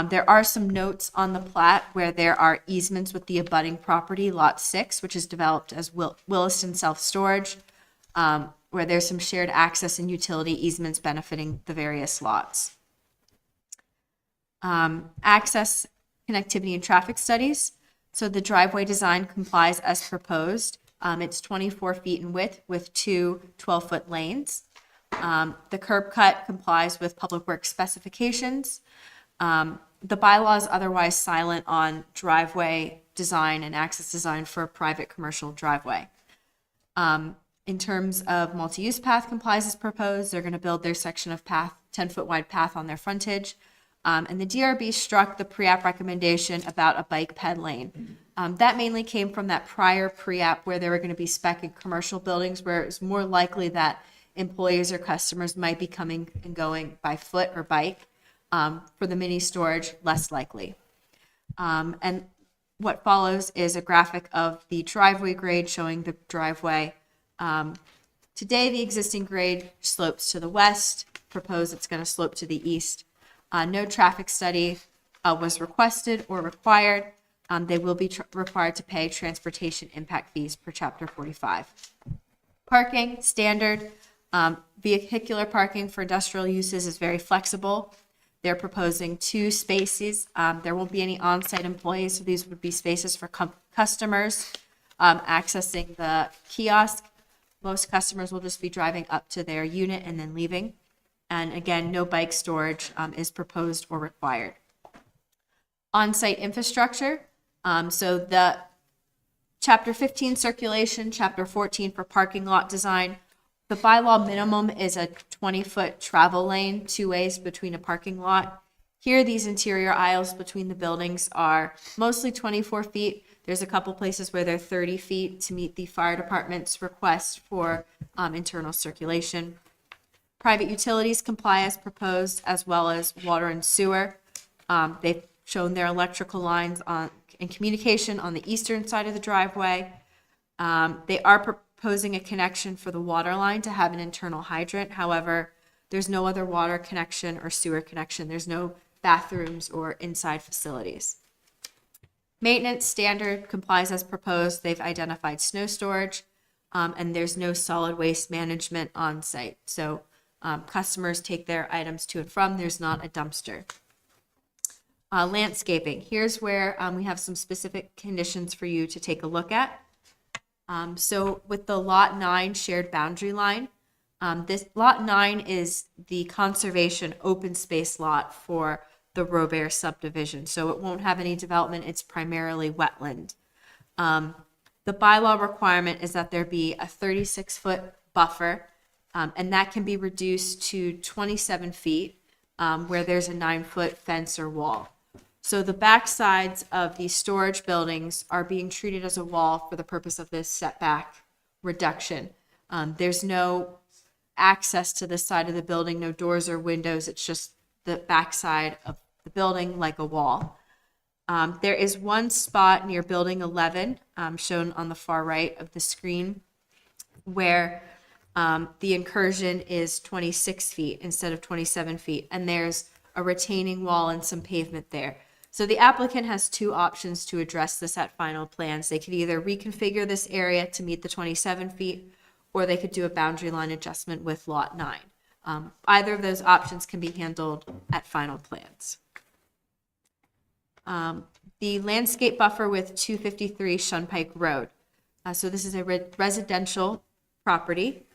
There are some notes on the plat where there are easements with the abutting property, lot 6, which is developed as Williston self-storage, where there's some shared access and utility easements benefiting the various lots. Access, connectivity, and traffic studies. So the driveway design complies as proposed. It's 24 feet in width with 2 12-foot lanes. The curb cut complies with Public Works specifications. The bylaw is otherwise silent on driveway design and access design for a private commercial driveway. In terms of multi-use path complies as proposed. They're going to build their section of path, 10-foot wide path on their frontage. And the DRB struck the pre-app recommendation about a bike ped lane. That mainly came from that prior pre-app where they were going to be spec'ing commercial buildings where it's more likely that employees or customers might be coming and going by foot or bike. For the mini storage, less likely. And what follows is a graphic of the driveway grade showing the driveway. Today, the existing grade slopes to the west. Proposed it's going to slope to the east. No traffic study was requested or required. They will be required to pay transportation impact fees per Chapter 45. Parking, standard. Vehicular parking for industrial uses is very flexible. They're proposing 2 spaces. There won't be any on-site employees, so these would be spaces for customers accessing the kiosk. Most customers will just be driving up to their unit and then leaving. And again, no bike storage is proposed or required. On-site infrastructure. So the Chapter 15 circulation, Chapter 14 for parking lot design. The bylaw minimum is a 20-foot travel lane, 2 ways between a parking lot. Here, these interior aisles between the buildings are mostly 24 feet. There's a couple places where they're 30 feet to meet the fire department's request for internal circulation. Private utilities comply as proposed, as well as water and sewer. They've shown their electrical lines and communication on the eastern side of the driveway. They are proposing a connection for the water line to have an internal hydrant. However, there's no other water connection or sewer connection. There's no bathrooms or inside facilities. Maintenance standard complies as proposed. They've identified snow storage, and there's no solid waste management on site. So customers take their items to and from. There's not a dumpster. Landscaping. Here's where we have some specific conditions for you to take a look at. So with the Lot 9 shared boundary line, this Lot 9 is the conservation open space lot for the Robert subdivision. So it won't have any development. It's primarily wetland. The bylaw requirement is that there be a 36-foot buffer, and that can be reduced to 27 feet where there's a 9-foot fence or wall. So the back sides of these storage buildings are being treated as a wall for the purpose of this setback reduction. There's no access to this side of the building, no doors or windows. It's just the back side of the building like a wall. There is one spot near building 11, shown on the far right of the screen, where the incursion is 26 feet instead of 27 feet, and there's a retaining wall and some pavement there. So the applicant has two options to address this at final plans. They could either reconfigure this area to meet the 27 feet, or they could do a boundary line adjustment with Lot 9. Either of those options can be handled at final plans. The landscape buffer with 253 Shunpike Rd. So this is a residential property.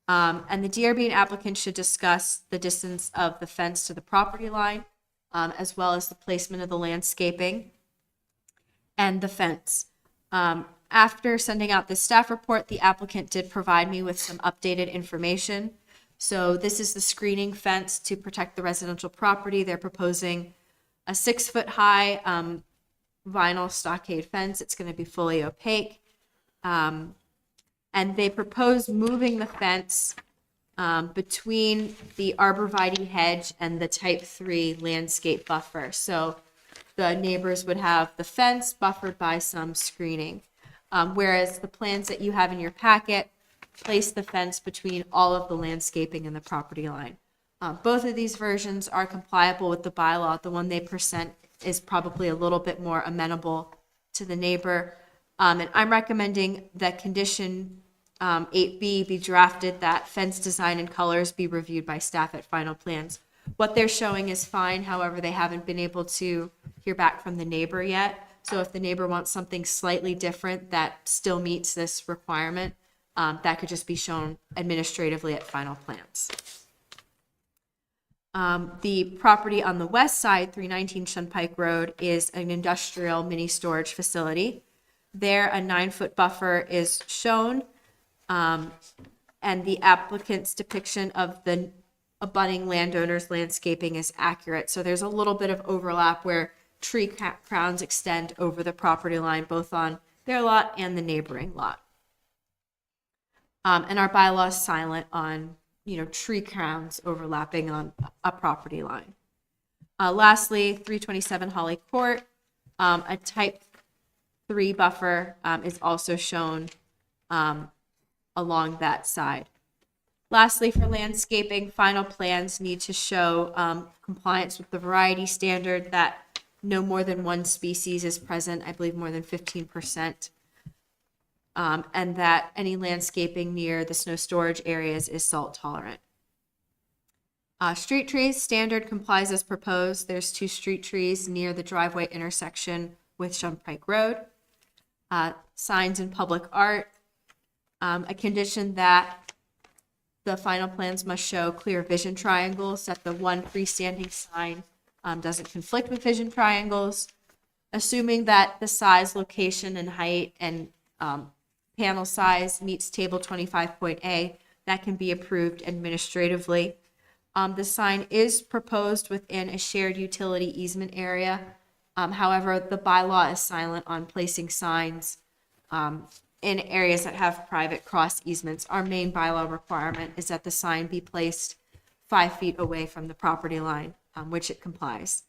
And the DRB and applicant should discuss the distance of the fence to the property line, as well as the placement of the landscaping and the fence. After sending out the staff report, the applicant did provide me with some updated information. So this is the screening fence to protect the residential property. They're proposing a 6-foot high vinyl stockade fence. It's going to be fully opaque. And they propose moving the fence between the arborvitae hedge and the type 3 landscape buffer. So the neighbors would have the fence buffered by some screening. Whereas the plans that you have in your packet place the fence between all of the landscaping and the property line. Both of these versions are compliable with the bylaw. The one they present is probably a little bit more amenable to the neighbor. And I'm recommending that condition 8B be drafted, that fence design and colors be reviewed by staff at final plans. What they're showing is fine. However, they haven't been able to hear back from the neighbor yet. So if the neighbor wants something slightly different that still meets this requirement, that could just be shown administratively at final plans. The property on the west side, 319 Shunpike Road, is an industrial mini storage facility. There, a 9-foot buffer is shown, and the applicant's depiction of the abutting landowner's landscaping is accurate. So there's a little bit of overlap where tree crowns extend over the property line, both on their lot and the neighboring lot. And our bylaw is silent on, tree crowns overlapping on a property line. Lastly, 327 Holly Court, a type 3 buffer is also shown along that side. Lastly, for landscaping, final plans need to show compliance with the variety standard, that no more than one species is present, I believe more than 15%, and that any landscaping near the snow storage areas is salt tolerant. Street trees, standard complies as proposed. There's 2 street trees near the driveway intersection with Shunpike Road. Signs and public art, a condition that the final plans must show clear vision triangles, that the one freestanding sign doesn't conflict with vision triangles. Assuming that the size, location, and height and panel size meets table 25.A, that can be approved administratively. The sign is proposed within a shared utility easement area. However, the bylaw is silent on placing signs in areas that have private cross easements. Our main bylaw requirement is that the sign be placed 5 feet away from the property line, which it complies.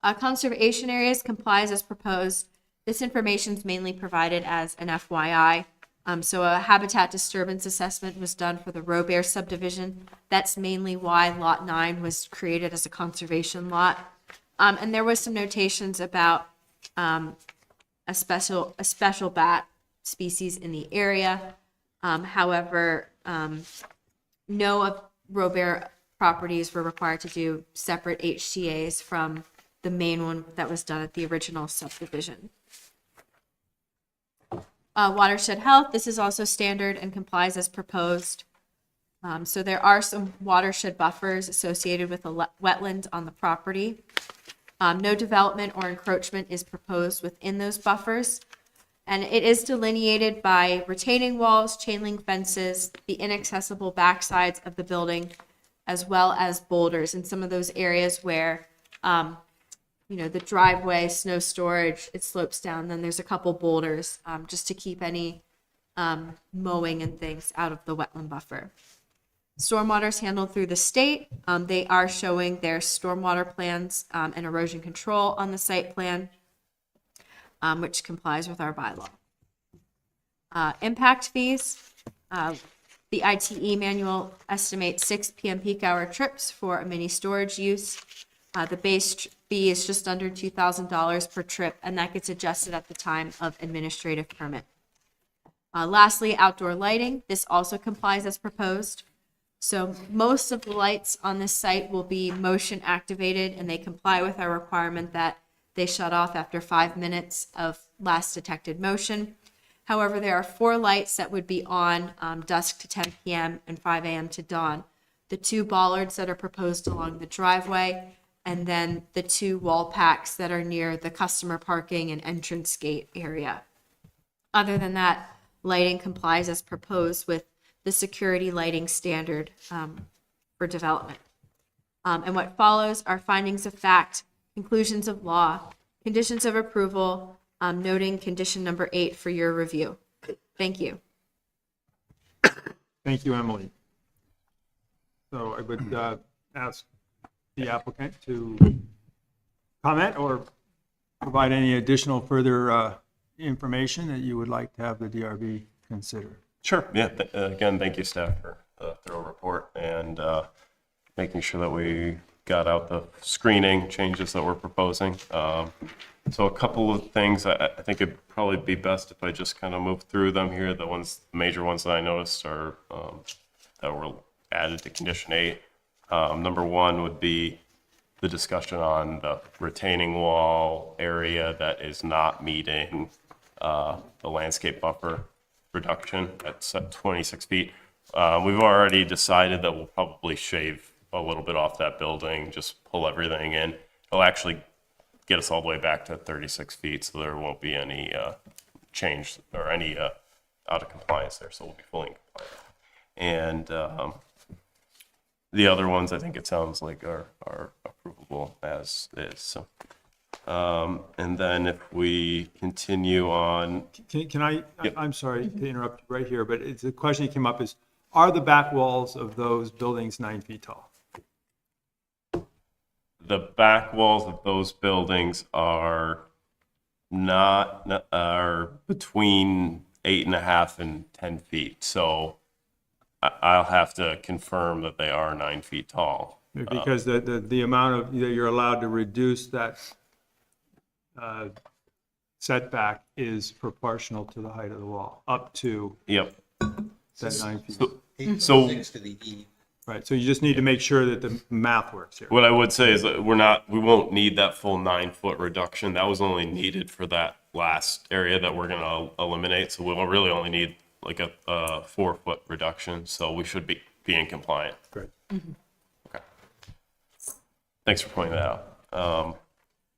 Conservation areas complies as proposed. This information is mainly provided as an FYI. So a habitat disturbance assessment was done for the Robert subdivision. That's mainly why Lot 9 was created as a conservation lot. And there was some notations about a special bat species in the area. However, no of Robert properties were required to do separate HTAs from the main one that was done at the original subdivision. Watershed health, this is also standard and complies as proposed. So there are some watershed buffers associated with the wetland on the property. No development or encroachment is proposed within those buffers. And it is delineated by retaining walls, chain link fences, the inaccessible backsides of the building, as well as boulders in some of those areas where, the driveway, snow storage, it slopes down. Then there's a couple boulders just to keep any mowing and things out of the wetland buffer. Stormwater is handled through the state. They are showing their stormwater plans and erosion control on the site plan, which complies with our bylaw. Impact fees. The ITE manual estimates 6 p.m. peak hour trips for a mini storage use. The base fee is just under $2,000 per trip, and that gets adjusted at the time of administrative permit. Lastly, outdoor lighting. This also complies as proposed. So most of the lights on this site will be motion activated, and they comply with our requirement that they shut off after 5 minutes of last detected motion. However, there are 4 lights that would be on dusk to 10 p.m. and 5 a.m. to dawn. The 2 bollards that are proposed along the driveway, and then the 2 wall packs that are near the customer parking and entrance gate area. Other than that, lighting complies as proposed with the security lighting standard for development. And what follows are findings of fact, conclusions of law, conditions of approval, noting condition number 8 for your review. Thank you. Thank you, Emily. So I would ask the applicant to comment or provide any additional further information that you would like to have the DRB consider. Sure. Yeah. Again, thank you, staff, for a thorough report and making sure that we got out the screening changes that we're proposing. So a couple of things, I think it'd probably be best if I just kind of move through them here. The major ones that I noticed are that were added to condition 8. Number 1 would be the discussion on the retaining wall area that is not meeting the landscape buffer reduction at 26 feet. We've already decided that we'll probably shave a little bit off that building, just pull everything in. It'll actually get us all the way back to 36 feet, so there won't be any change or any out of compliance there, so we'll be fully in compliance. And the other ones, I think it sounds like are approvable as is. So, and then if we continue on, Can I, Yep. I'm sorry to interrupt you right here, but it's a question that came up is, are the back walls of those buildings 9 feet tall? the back walls of those buildings are are between 8.5 and 10 feet. So I'll have to confirm that they are 9 feet tall. Because the amount of, you're allowed to reduce that setback is proportional to the height of the wall, up to Yep. that 9 feet. So to the E. Right, so you just need to make sure that the math works here. what I would say is that we won't need that full 9-foot reduction. That was only needed for that last area that we're going to eliminate. So we'll really only need like a 4-foot reduction. So we should be in compliant. Great. Okay. Thanks for pointing that out.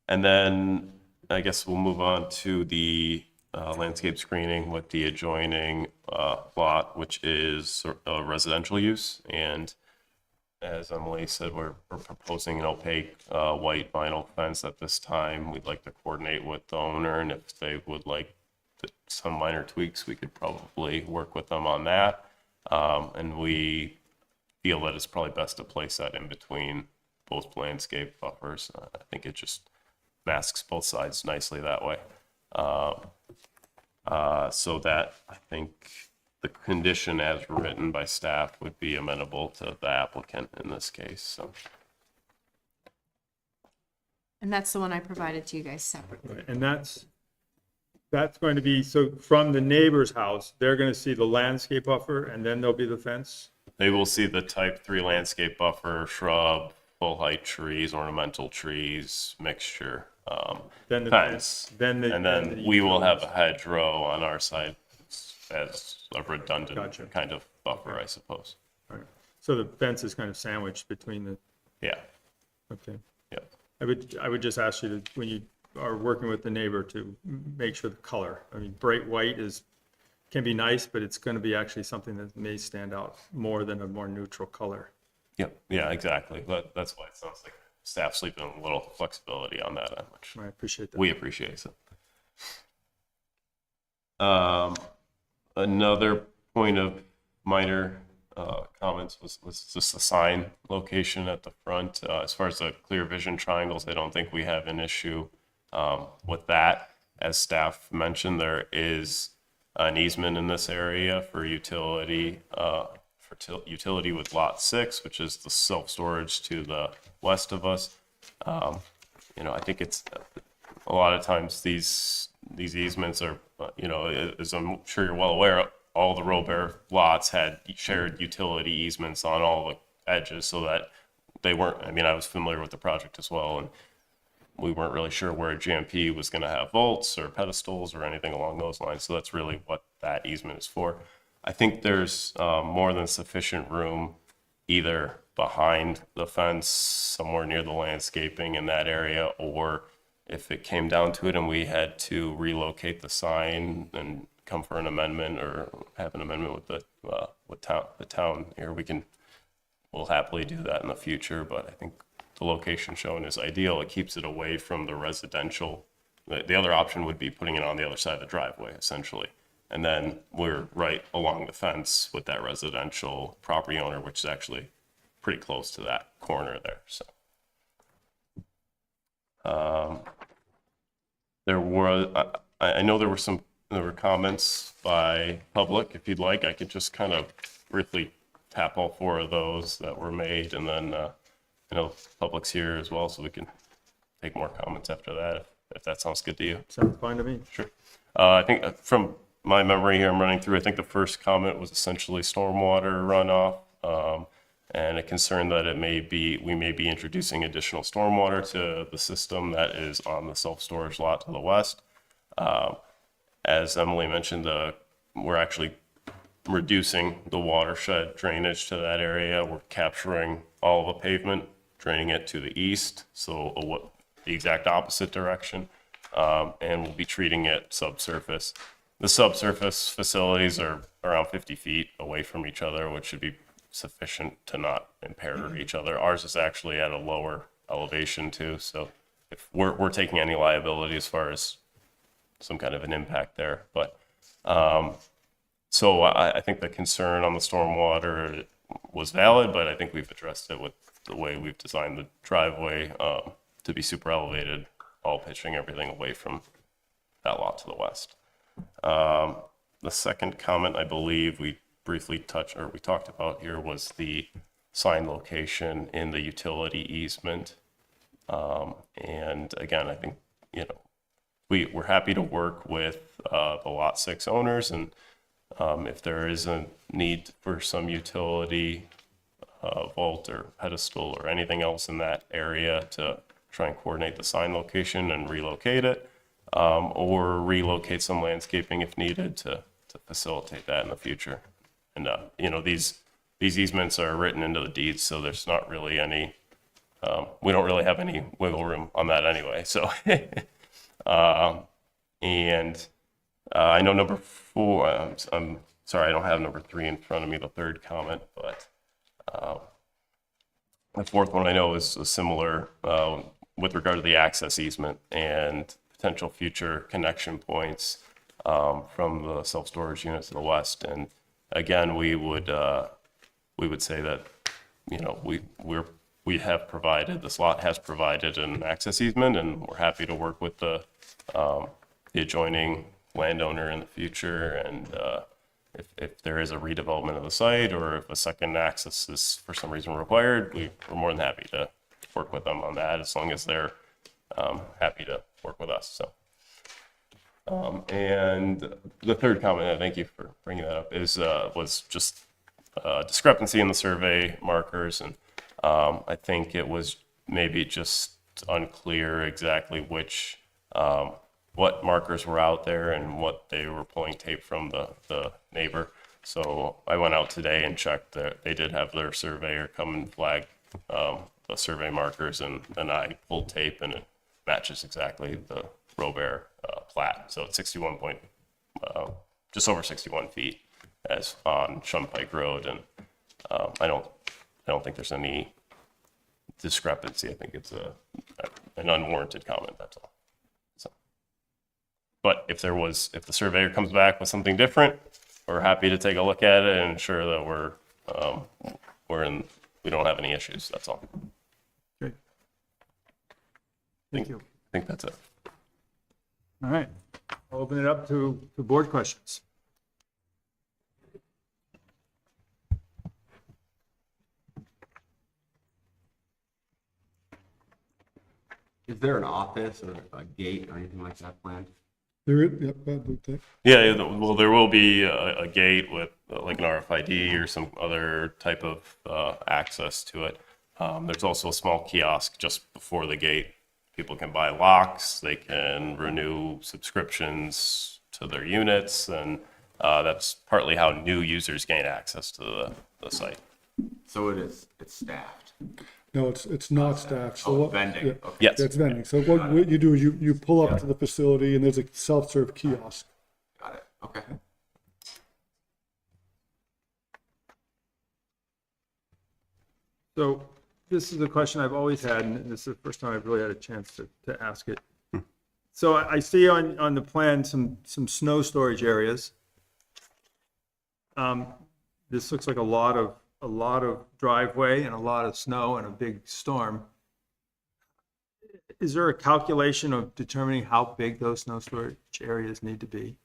And then I guess we'll move on to the landscape screening with the adjoining lot, which is a residential use. And as Emily said, we're proposing an opaque white vinyl fence at this time. We'd like to coordinate with the owner, and if they would like some minor tweaks, we could probably work with them on that. And we feel that it's probably best to place that in between both landscape buffers. I think it just masks both sides nicely that way. So that I think the condition as written by staff would be amenable to the applicant in this case, so. And that's the one I provided to you guys separately. Right, and that's going to be, so from the neighbor's house, they're going to see the landscape buffer and then there'll be the fence? They will see the type 3 landscape buffer, shrub, full height trees, ornamental trees, mixture, Then the fence. then the- And then then the we will have a utilities. hedgerow on our side as a redundant Gotcha. kind of buffer, I suppose. All right. So the fence is kind of sandwiched between the, Yeah, okay. yeah. I would just ask you to, when you are working with the neighbor, to make sure the color, I mean, bright white can be nice, but it's going to be actually something that may stand out more than a more neutral color. Yep, yeah, exactly. That's why it sounds like staff's leaving a little flexibility on that, which I appreciate that. we appreciate it. Another point of minor comments was just the sign location at the front. As far as the clear vision triangles, I don't think we have an issue with that. As staff mentioned, there is an easement in this area for utility with lot 6, which is the self-storage to the west of us. I think it's a lot of times these easements are, as I'm sure you're well aware, all the Robert lots had shared utility easements on all the edges, so that they weren't, I was familiar with the project as well, and we weren't really sure where GMP was going to have vaults or pedestals or anything along those lines. So that's really what that easement is for. I think there's more than sufficient room either behind the fence, somewhere near the landscaping in that area, or if it came down to it and we had to relocate the sign and come for an amendment or have an amendment with the town here, we'll happily do that in the future. But I think the location shown is ideal. It keeps it away from the residential. The other option would be putting it on the other side of the driveway, essentially. And then we're right along the fence with that residential property owner, which is actually pretty close to that corner there. So I know there were comments by public. If you'd like, I could just kind of briefly tap all 4 of those that were made, and then I know public's here as well, so we can take more comments after that, if that sounds good to you. Sounds fine to me. Sure. I think from my memory here, I'm running through, I think the first comment was essentially stormwater runoff, and a concern that we may be introducing additional stormwater to the system that is on the self-storage lot to the west. As Emily mentioned, we're actually reducing the watershed drainage to that area. We're capturing all of the pavement, draining it to the east, so the exact opposite direction, and we'll be treating it subsurface. The subsurface facilities are around 50 feet away from each other, which should be sufficient to not impair each other. Ours is actually at a lower elevation too, so if we're taking any liability as far as some kind of an impact there. But so I think the concern on the stormwater was valid, but I think we've addressed it with the way we've designed the driveway to be super elevated, all pitching everything away from that lot to the west. The second comment I believe we briefly talked about here was the sign location in the utility easement. And again, I think, we're happy to work with the lot 6 owners, and if there is a need for some utility vault or pedestal or anything else in that area to try and coordinate the sign location and relocate it, or relocate some landscaping if needed to facilitate that in the future. And these easements are written into the deeds, so there's not really any, we don't really have any wiggle room on that anyway. So, and I know number 4, I'm sorry, I don't have number 3 in front of me, the third comment, but the fourth one I know is similar with regard to the access easement and potential future connection points from the self-storage unit to the west. And again, we would say that, this lot has provided an access easement, and we're happy to work with the adjoining landowner in the future, and if there is a redevelopment of the site or if a second access is for some reason required, we're more than happy to work with them on that as long as they're happy to work with us. So. And the third comment, and thank you for bringing that up, was just discrepancy in the survey markers, and I think it was maybe just unclear exactly which what markers were out there and what they were pulling tape from the neighbor. So I went out today and checked that they did have their surveyor come and flag the survey markers, and then I pulled tape and it matches exactly the Robert plat. So it's 61 point, just over 61 feet as on Shunpike Rd, and I don't think there's any discrepancy. I think it's an unwarranted comment. That's all. So, but if the surveyor comes back with something different, we're happy to take a look at it and ensure that we don't have any issues. That's all. Great. Thank you. I think that's it. All right. I'll open it up to board questions. Is there an office or a gate or anything like that planned? There is, yep, that looked like. Yeah, well, there will be a gate with like an RFID or some other type of access to it. There's also a small kiosk just before the gate. People can buy locks, they can renew subscriptions to their units, and that's partly how new users gain access to the site. So it's staffed? No, it's not staffed. So what, vending. yeah, Okay. Yes. it's vending. So what you do is you pull up to the facility and there's a self-serve kiosk. Got it. Okay. So this is a question I've always had, and this is the first time I've really had a chance to ask it. So I see on the plan some snow storage areas. This looks like a lot of driveway and a lot of snow and a big storm. Is there a calculation of determining how big those snow storage areas need to be?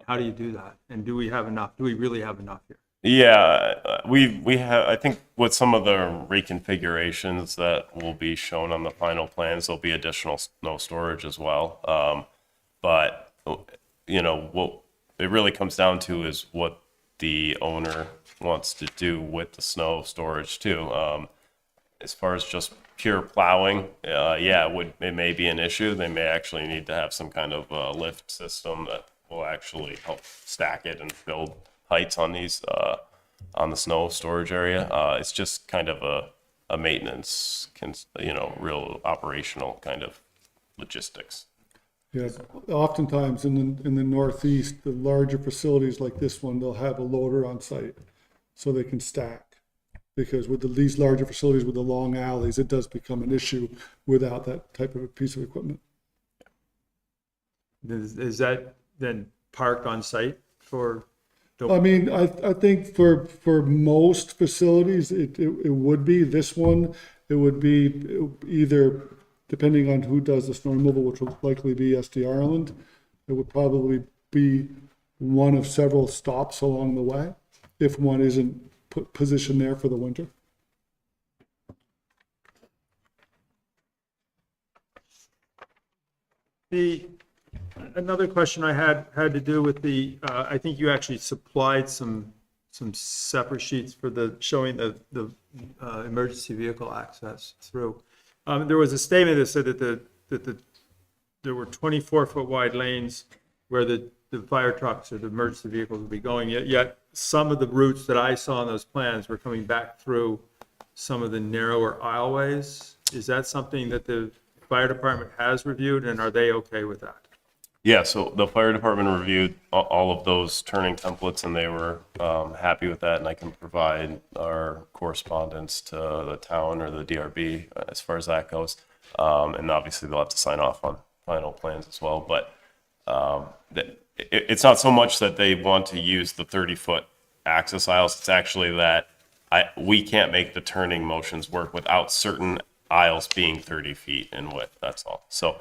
How do you do that? And do we have enough? Do we really have enough here? Yeah, we have, I think with some of the reconfigurations that will be shown on the final plans, there'll be additional snow storage as well. But, you know, what it really comes down to is what the owner wants to do with the snow storage too. As far as just pure plowing, it may be an issue. They may actually need to have some kind of lift system that will actually help stack it and build heights on these on the snow storage area. It's just kind of a maintenance, real operational kind of logistics. Yeah, oftentimes in the Northeast, the larger facilities like this one, they'll have a loader on site so they can stack. Because with these larger facilities with the long alleys, it does become an issue without that type of a piece of equipment. Is that then parked on site for? I mean, I think for most facilities, it would be. This one, it would be either, depending on who does the snow removal, which will likely be SD Ireland, it would probably be one of several stops along the way if one isn't positioned there for the winter. Another question I had to do with I think you actually supplied some separate sheets for showing the emergency vehicle access through. There was a statement that said that there were 24-foot wide lanes where the fire trucks or the emergency vehicles would be going, yet some of the routes that I saw in those plans were coming back through some of the narrower aisleways. Is that something that the fire department has reviewed, and are they okay with that? Yeah, so the fire department reviewed all of those turning templates, and they were happy with that, and I can provide our correspondence to the town or the DRB as far as that goes. And obviously they'll have to sign off on final plans as well, but it's not so much that they want to use the 30-foot access aisles, it's actually that we can't make the turning motions work without certain aisles being 30 feet in width, that's all. So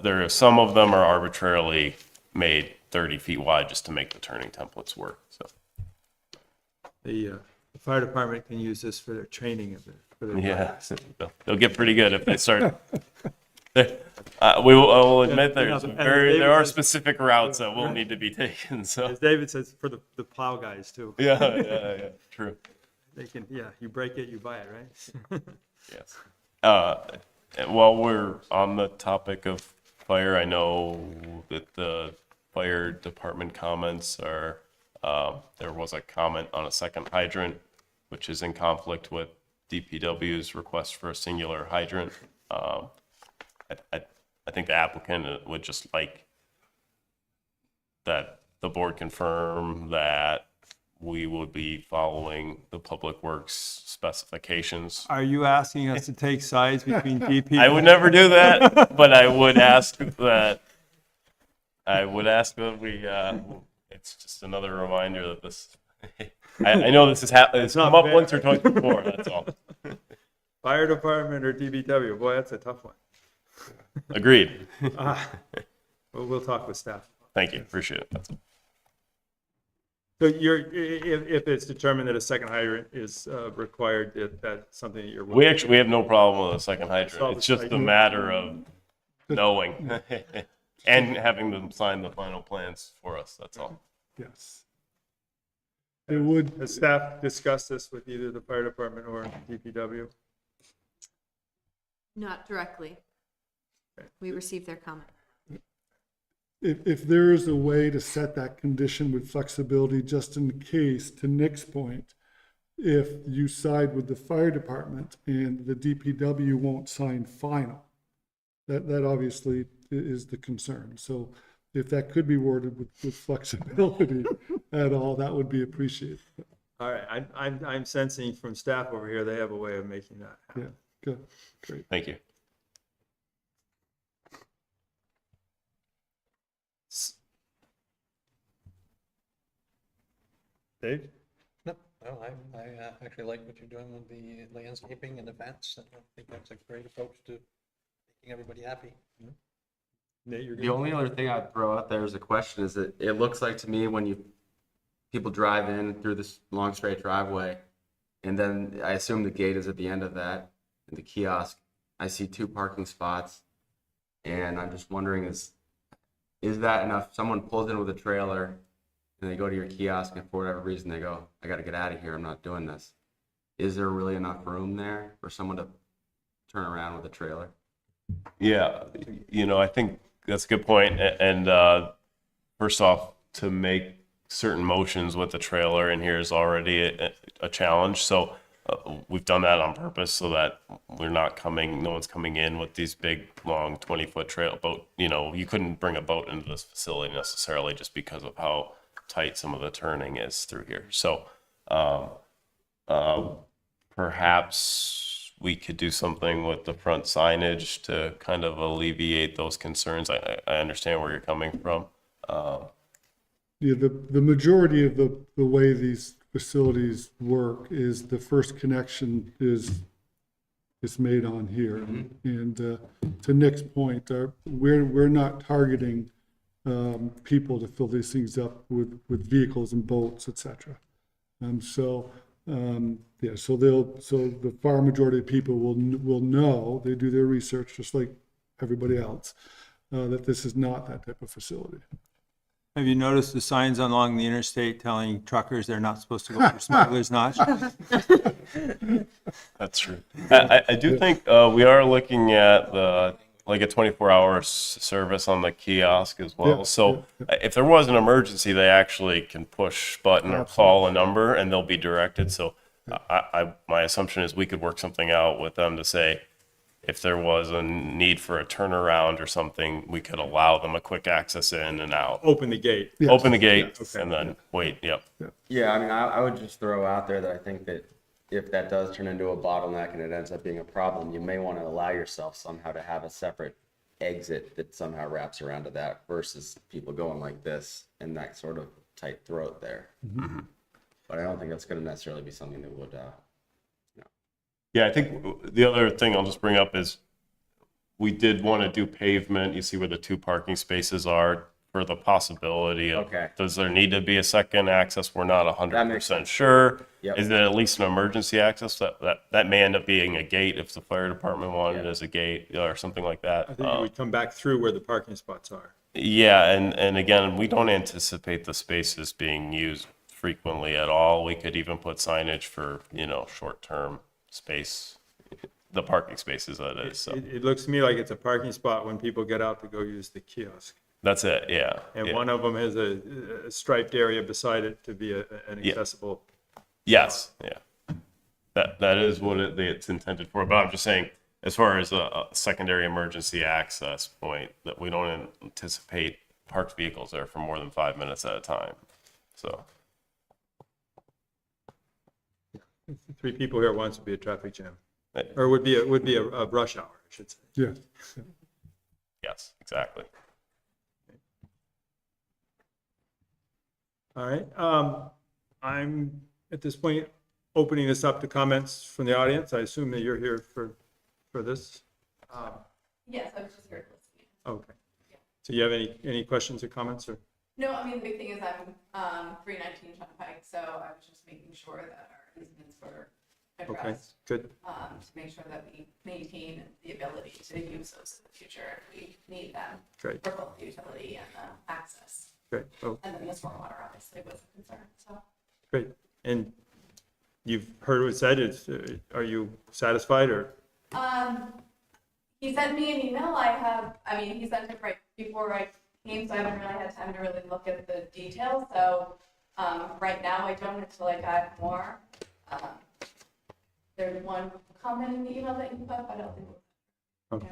there are some of them are arbitrarily made 30 feet wide just to make the turning templates work. So The fire department can use this for their training of for their yeah, they'll get pretty good if they start. I will admit there are specific routes that will need to be taken. So As David says, for the plow guys too. yeah, true. They can, you break it, you buy it, right? Yes. While we're on the topic of fire, I know that the fire department comments are, there was a comment on a second hydrant, which is in conflict with DPW's request for a singular hydrant. I think the applicant would just like that the board confirm that we would be following the Public Works specifications. Are you asking us to take sides between DP? I would never do that, but I would ask that. We. It's just another reminder that this. I know this has happened. It's come up once or twice before. That's all. Fire department or DPW? Boy, that's a tough one. Agreed. Well, we'll talk with staff. Thank you. Appreciate it. That's all. So if it's determined that a second hydrant is required, that's something that you're. We have no problem with a second hydrant. It's just a matter of knowing and having them sign the final plans for us. That's all. Yes. It would. Has staff discussed this with either the fire department or DPW? Not directly. We received their comment. If there is a way to set that condition with flexibility, just in case, to Nick's point, if you side with the fire department and the DPW won't sign final, that obviously is the concern. So if that could be worded with flexibility at all, that would be appreciated. All right, I'm sensing from staff over here, they have a way of making that happen. Yeah, good, great. Thank you. Dave? No, well, I actually like what you're doing with the landscaping and the fence. I think that's a great approach to making everybody happy. Nate, you're The good? only other thing I'd throw out there as a question is that it looks like to me when people drive in through this long straight driveway, and then I assume the gate is at the end of that, and the kiosk, I see 2 parking spots, and I'm just wondering is that enough? Someone pulls in with a trailer, and they go to your kiosk, and for whatever reason they go, I got to get out of here, I'm not doing this. Is there really enough room there for someone to turn around with a trailer? Yeah, I think that's a good point. And first off, to make certain motions with the trailer in here is already a challenge. So we've done that on purpose so that no one's coming in with these big, long 20-foot trail boat. You couldn't bring a boat into this facility necessarily just because of how tight some of the turning is through here. So perhaps we could do something with the front signage to kind of alleviate those concerns. I understand where you're coming from. Yeah, the majority of the way these facilities work is the first connection is made on here. And to Nick's point, we're not targeting people to fill these things up with vehicles and boats, etc. So the far majority of people will know, they do their research just like everybody else, that this is not that type of facility. Have you noticed the signs along the interstate telling truckers they're not supposed to go for smuggler's notch? That's true. I do think we are looking at like a 24-hour service on the kiosk as well. Yeah, So if there was an emergency, they actually can push button or call a number and they'll be directed. So my assumption is we could work something out with them to say, if there was a need for a turnaround or something, we could allow them a quick access in and out. Open the gate. Yes. Open the gate Okay. and then wait. Yep. Yeah, I mean, I would just throw out there that I think that if that does turn into a bottleneck and it ends up being a problem, you may want to allow yourself somehow to have a separate exit that somehow wraps around to that versus people going like this and that sort of tight throat there. Mm-hmm. But I don't think that's going to necessarily be something that would, Yeah, I think the other thing I'll just bring up is we did want to do pavement. You see where the 2 parking spaces are for the possibility of, Okay. does there need to be a second access? We're not 100% sure. Yep. Is it at least an emergency access? That may end up being a gate if the fire department wanted it as a gate or something like that. I think it would come back through where the parking spots are. Yeah, and again, we don't anticipate the spaces being used frequently at all. We could even put signage for, short-term space, the parking spaces that is. So It looks to me like it's a parking spot when people get out to go use the kiosk. that's it, yeah. And yeah. one of them has a striped area beside it to be an accessible. Yes, yeah. That is what it's intended for, but I'm just saying, as far as a secondary emergency access point, that we don't anticipate parked vehicles there for more than 5 minutes at a time, so. 3 people here wants to be a traffic jam, or would be a rush hour, I should say. Yeah. Yes, exactly. All right. I'm at this point opening this up to comments from the audience. I assume that you're here for this. Yes, I was just here listening. Okay. So you have any questions or comments or? No, I mean, the big thing is I'm 319 Shunpike, so I was just making sure that our easements were Okay, addressed. good. To make sure that we maintain the ability to use those in the future if we need them. Great. For both the utility and the access. Great. Oh, And then the stormwater obviously was a concern, so. great. And you've heard what it said. Are you satisfied or? He sent me an email. He sent it right before I came, so I haven't really had time to really look at the details. So, right now I don't until I got more. There's one comment in the email that you put, but I don't think. Okay.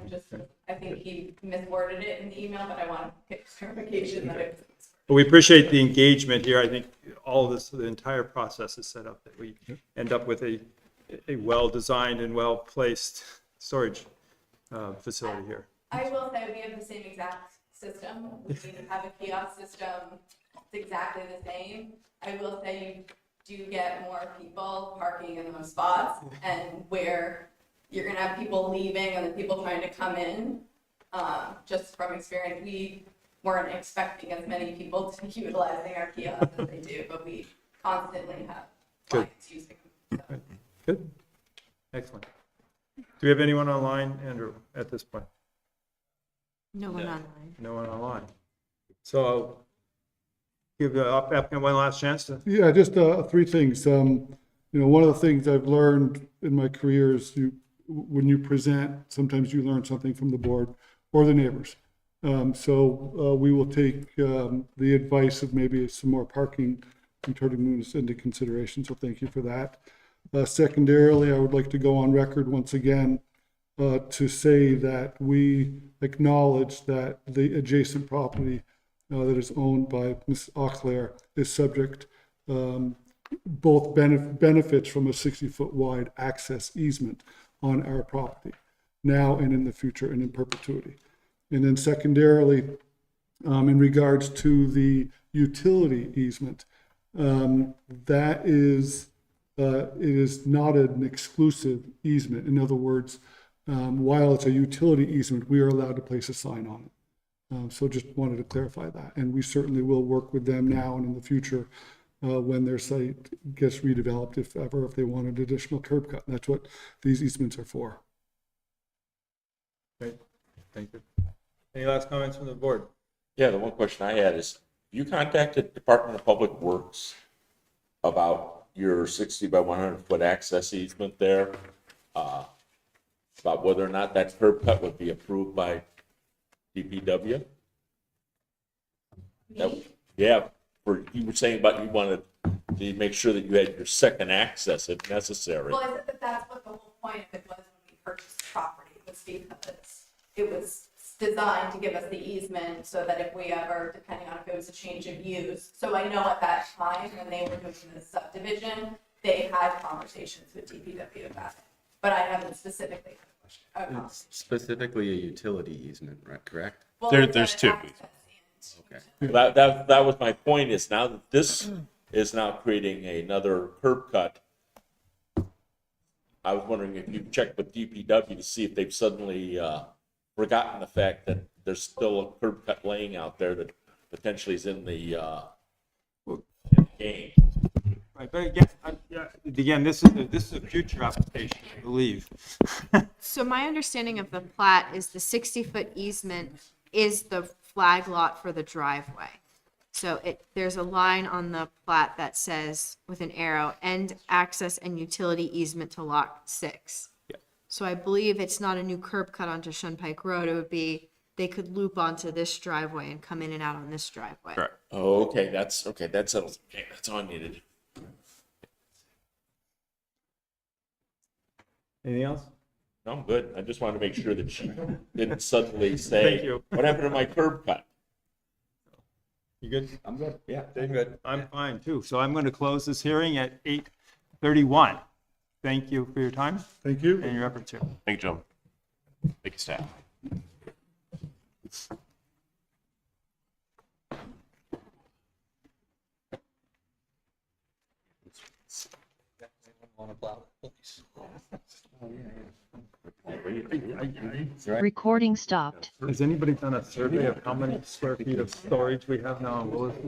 I think he misworded it in the email, but I want to get clarification that it was. But we appreciate the engagement here. I think all of this, the entire process is set up that we end up with a well-designed and well-placed storage facility here. I will say we have the same exact system. We have a kiosk system. It's exactly the same. I will say you do get more people parking in those spots, and where you're gonna have people leaving and then people trying to come in. Just from experience, we weren't expecting as many people to be utilizing our kiosks as they do, but we constantly have clients using them. So. Good. Excellent. Do we have anyone online, Andrew, at this point? No one online. No one online. So I'll give the applicant one last chance to. Yeah, just 3 things. One of the things I've learned in my career is when you present, sometimes you learn something from the board or the neighbors. So we will take the advice of maybe some more parking and turning this into consideration. So thank you for that. Secondarily, I would like to go on record once again to say that we acknowledge that the adjacent property that is owned by Ms. Auclair is subject both benefits from a 60-foot wide access easement on our property now and in the future and in perpetuity. And then secondarily, in regards to the utility easement, that is, it is not an exclusive easement. In other words, while it's a utility easement, we are allowed to place a sign on it. So just wanted to clarify that. And we certainly will work with them now and in the future when their site gets redeveloped, if they want an additional curb cut. And that's what these easements are for. Great. Thank you. Any last comments from the board? Yeah, the one question I had is, you contacted Department of Public Works about your 60 by 100 foot access easement there, about whether or not that curb cut would be approved by DPW? Yeah, you were saying about you wanted to make sure that you had your second access if necessary. Well, I said that that's what the whole point of it was when we purchased the property, was because it was designed to give us the easement so that if we ever, depending on if it was a change of use. So I know at that time when they were doing the subdivision, they had conversations with DPW about it, but I haven't specifically had a conversation. It's specifically a utility easement, right? Correct? Well, There's 2. Okay. That was my point, is now that this is now creating another curb cut, I was wondering if you checked with DPW to see if they've suddenly forgotten the fact that there's still a curb cut laying out there that potentially is in the game. Right, but again, again, this is a future application, I believe. So my understanding of the plat is the 60-foot easement is the flag lot for the driveway. So there's a line on the plat that says, with an arrow, end access and utility easement to lot 6. Yeah. So I believe it's not a new curb cut onto Shunpike Road. It would be, they could loop onto this driveway and come in and out on this driveway. Correct. Oh, okay, that settles. Okay, that's all I needed. Anything else? No, I'm good. I just wanted to make sure that she didn't suddenly say, Thank you. what happened to my curb cut? You good? I'm good. Yeah. I'm good. I'm fine too. So I'm going to close this hearing at 8:31. Thank you for your time Thank you. and your efforts here. Thank you, John. Thank you, staff. On a plow, please. Recording stopped. Has anybody done a survey of how many square feet of storage we have now in Williston?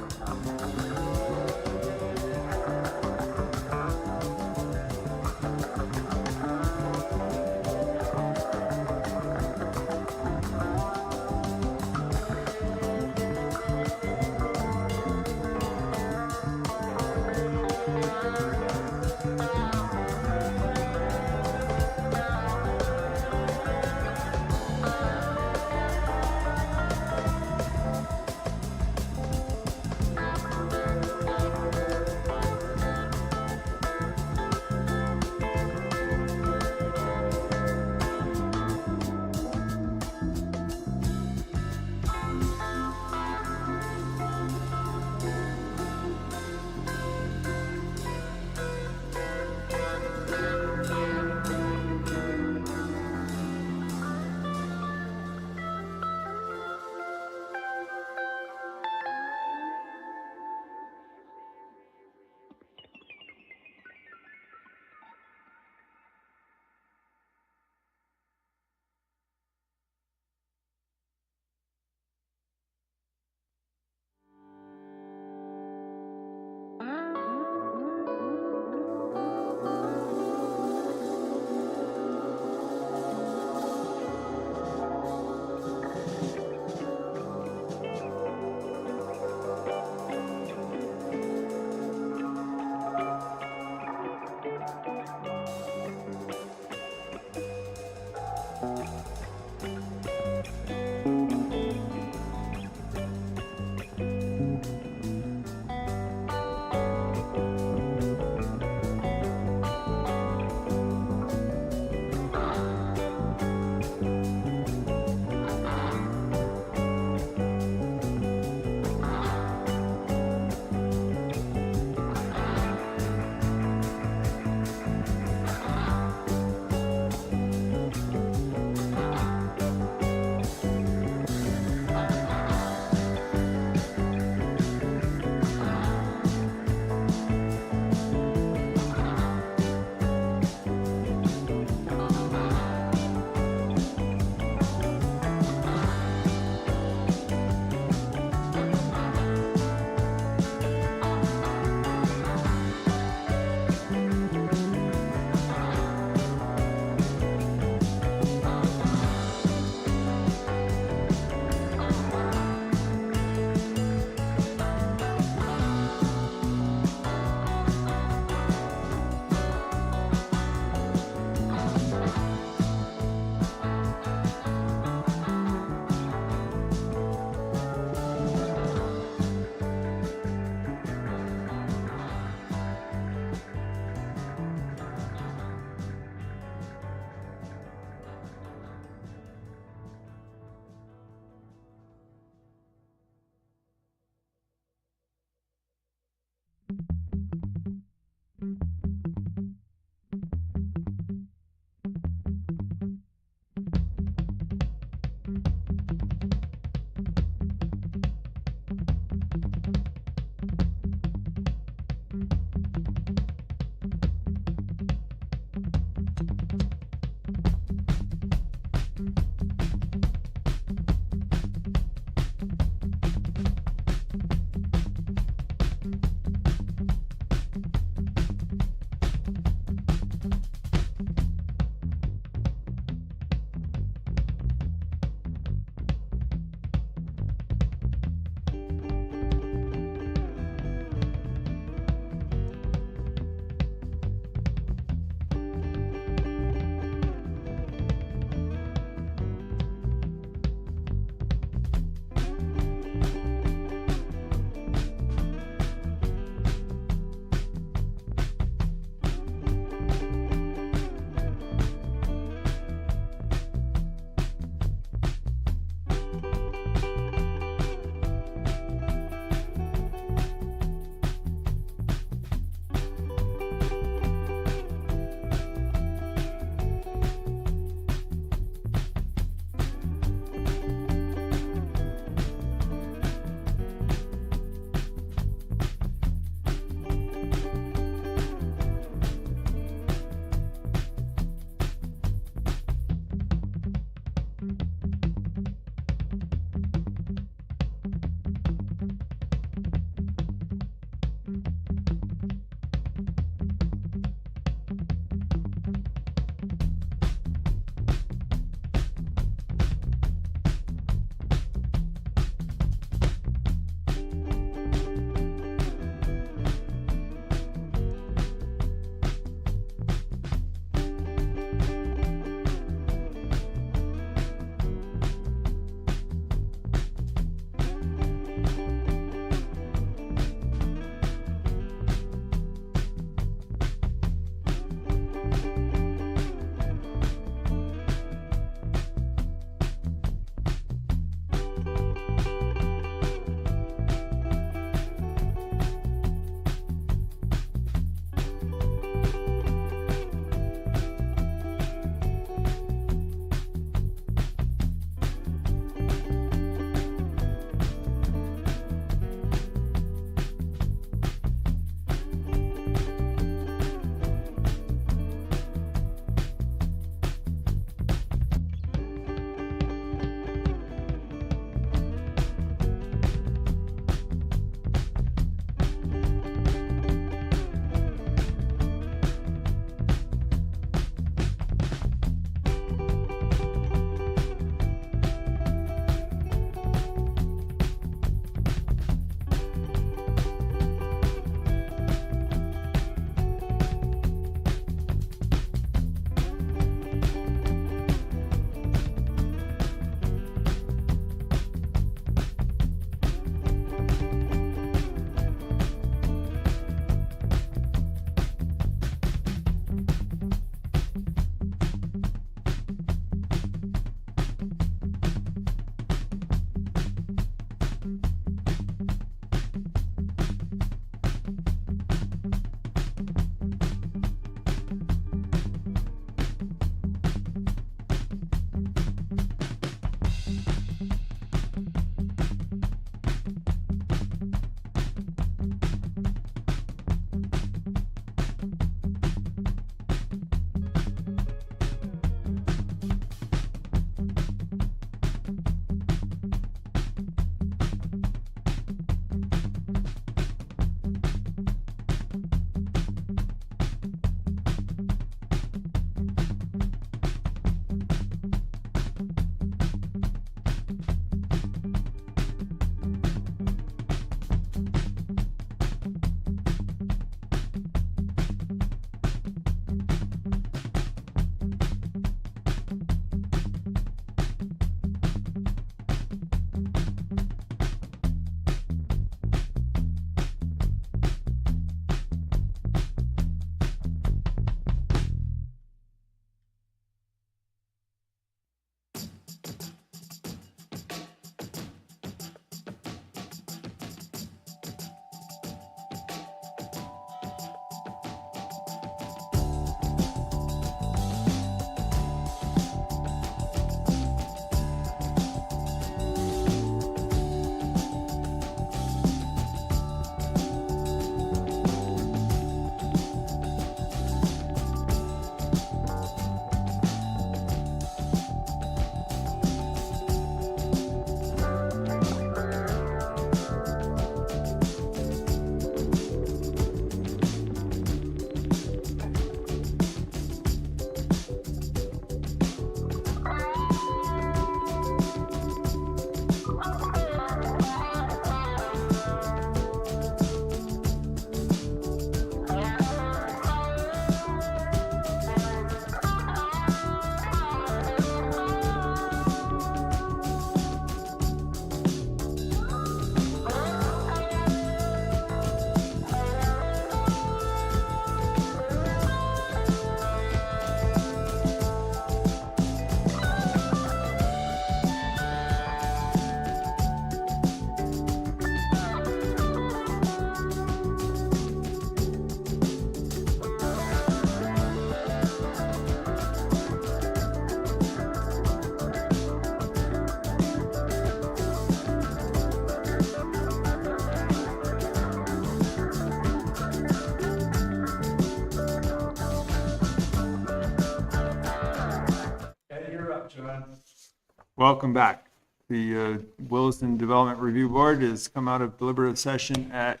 Welcome back. The Williston Development Review Board has come out of deliberative session at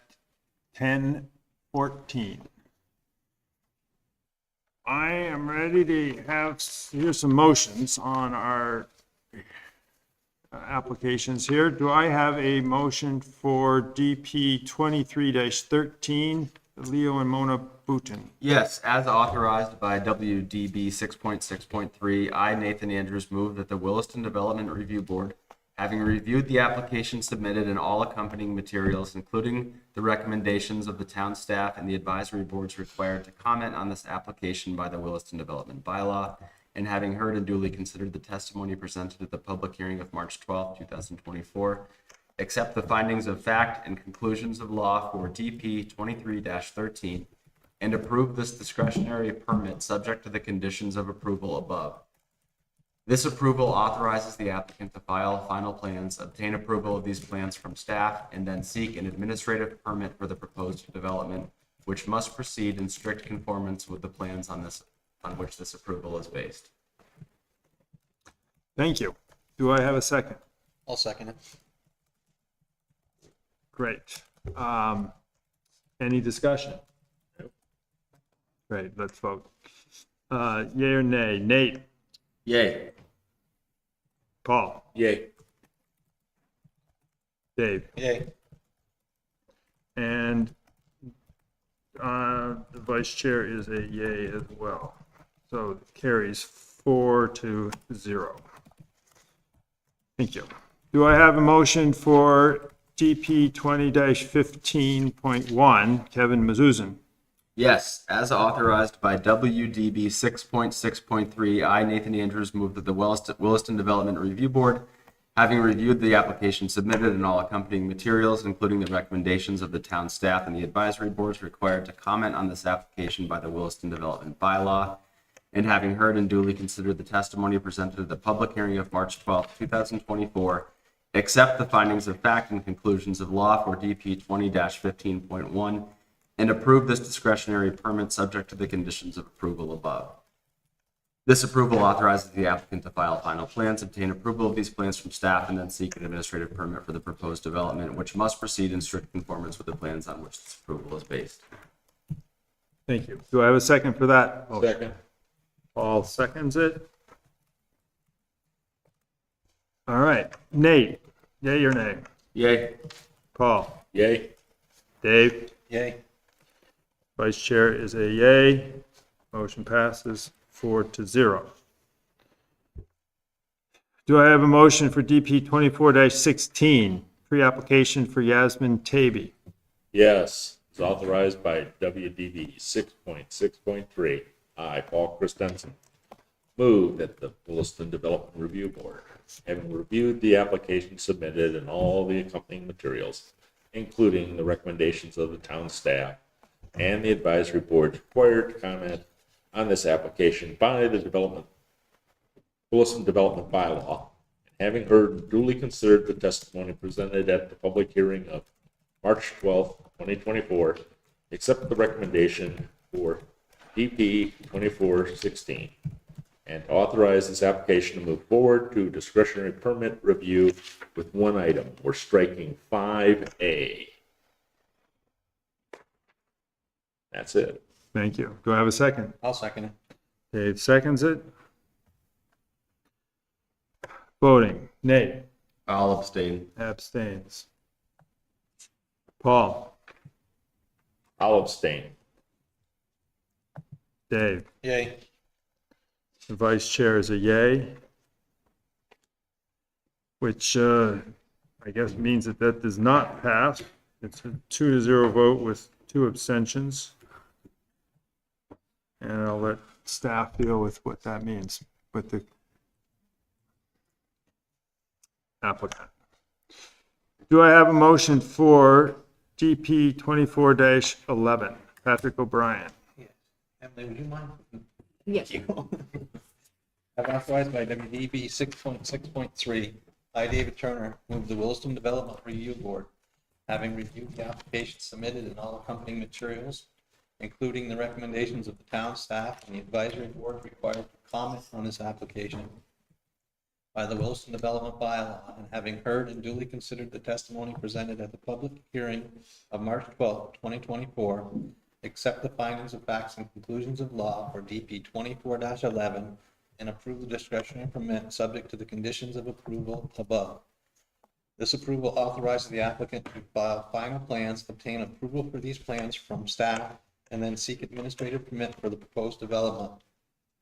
10:14. I am ready to here's some motions on our applications here. Do I have a motion for DP 23-13, Leo and Mona Boutin? Yes, as authorized by WDB 6.6.3, I, Nathan Andrews, move that the Williston Development Review Board, having reviewed the application submitted and all accompanying materials, including the recommendations of the town staff and the advisory boards required to comment on this application by the Williston Development Bylaw, and having heard and duly considered the testimony presented at the public hearing of March 12, 2024, accept the findings of fact and conclusions of law for DP 23-13, and approve this discretionary permit subject to the conditions of approval above. This approval authorizes the applicant to file final plans, obtain approval of these plans from staff, and then seek an administrative permit for the proposed development, which must proceed in strict conformance with the plans on which this approval is based. Thank you. Do I have a second? I'll second it. Great. Any discussion? Great, let's vote. Yay or nay? Nate? Yay. Paul? Yay. Dave? Yay. And the vice chair is a yay as well. So it carries 4-0. Thank you. Do I have a motion for DP 20-15.1, Kevin Mezuzin? Yes, as authorized by WDB 6.6.3, I, Nathan Andrews, move that the Williston Development Review Board, having reviewed the application submitted and all accompanying materials, including the recommendations of the town staff and the advisory boards required to comment on this application by the Williston Development Bylaw, and having heard and duly considered the testimony presented at the public hearing of March 12, 2024, accept the findings of fact and conclusions of law for DP 20-15.1, and approve this discretionary permit subject to the conditions of approval above. This approval authorizes the applicant to file final plans, obtain approval of these plans from staff, and then seek an administrative permit for the proposed development, which must proceed in strict conformance with the plans on which this approval is based. Thank you. Do I have a second for that? Second. Paul seconds it. All right. Nate, yay or nay? Yay. Paul? Yay. Dave? Yay. Vice chair is a yay. Motion passes 4-0. Do I have a motion for DP 24-16, pre-application for Yasmin Taby? Yes, it's authorized by WDB 6.6.3. I, Paul Christensen, move that the Williston Development Review Board, having reviewed the application submitted and all the accompanying materials, including the recommendations of the town staff and the advisory boards required to comment on this application by the Williston Development Bylaw, and having heard and duly considered the testimony presented at the public hearing of March 12, 2024, accept the recommendation for DP 24-16 and authorize this application to move forward to discretionary permit review with one item. We're striking 5A. That's it. Thank you. Do I have a second? I'll second it. Dave seconds it. Voting. Nate? I'll abstain. Abstains. Paul? I'll abstain. Dave? Yay. The vice chair is a yay, which I guess means that that does not pass. It's a 2-0 vote with 2 abstentions. And I'll let staff deal with what that means with the applicant. Do I have a motion for DP 24-11? Patrick O'Brien. Emily, would you mind? Yes. As authorized by WDB 6.6.3, I, David Turner, move the Williston Development Review Board, having reviewed the application submitted and all accompanying materials, including the recommendations of the town staff and the advisory board required to comment on this application, by the Williston Development Bylaw, and having heard and duly considered the testimony presented at the public hearing of March 12, 2024, accept the findings of facts and conclusions of law for DP 24-11 and approve the discretionary permit subject to the conditions of approval above. This approval authorizes the applicant to file final plans, obtain approval for these plans from staff, and then seek administrative permit for the proposed development,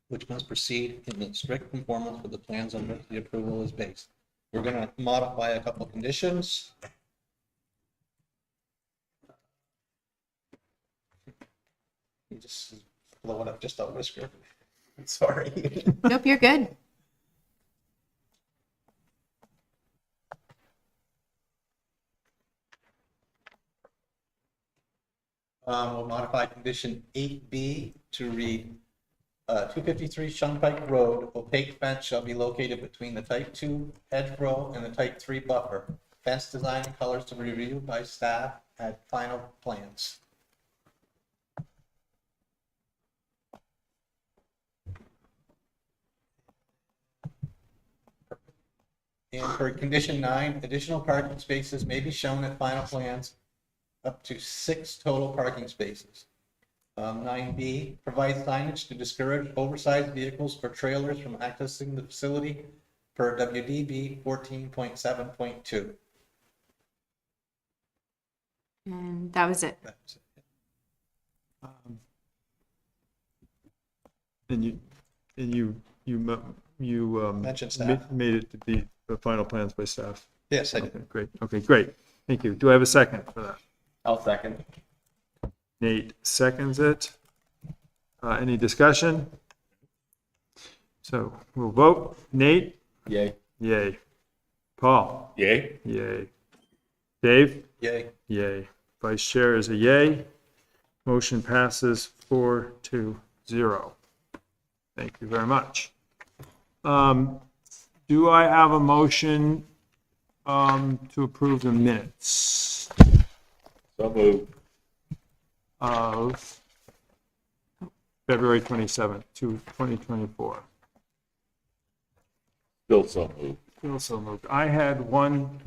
which must proceed in strict conformance with the plans on which the approval is based. We're going to modify a couple conditions. You just blow it up just a whisker. Sorry. Nope, you're good. We'll modify condition 8B to read 253 Shunpike Road, opaque fence shall be located between the type 2 hedgerow and the type 3 buffer. Fence design and colors to be reviewed by staff at final plans. And for condition 9, additional parking spaces may be shown at final plans, up to 6 total parking spaces. 9B, provide signage to discourage oversized vehicles or trailers from accessing the facility per WDB 14.7.2. And that was it. And you Mentioned staff. made it to be the final plans by staff. Yes, I did. Okay, great. Okay, great. Thank you. Do I have a second for that? I'll second. Nate seconds it. Any discussion? So we'll vote. Nate? Yay. Yay. Paul? Yay? Yay. Dave? Yay. Yay. Vice Chair is a yay. Motion passes 4-0. Thank you very much. Do I have a motion to approve the minutes So moved. of February 27th, 2024? Still so moved. Still so moved. I had one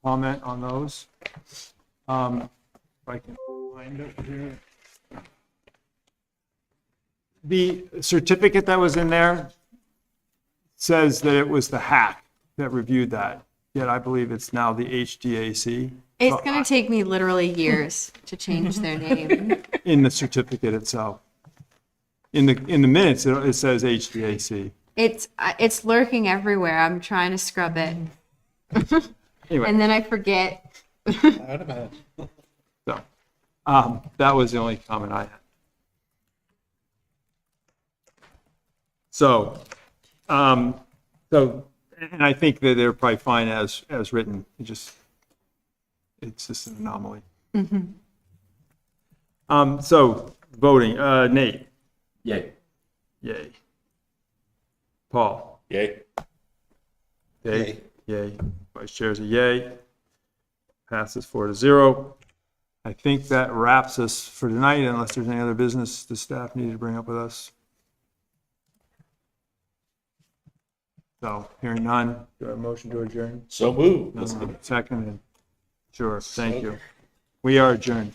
comment on those. If I can find it here. The certificate that was in there says that it was the hack that reviewed that, yet I believe it's now the HDAC. It's So going to take me literally years to change their name. in the certificate itself. In the minutes, it says HDAC. It's lurking everywhere. I'm trying to scrub it. Anyway. And then I forget. I would imagine. So, that was the only comment I had. So, and I think that they're probably fine as written. It's just an anomaly. So voting, Nate, Yay. yay. Paul, Yay? Dave, yay. Vice Chair's a yay. Passes 4-0. I think that wraps us for tonight, unless there's any other business the staff needed to bring up with us. So, hearing none, do I have a motion to adjourn? So moved. Second, and sure, thank you. We are adjourned.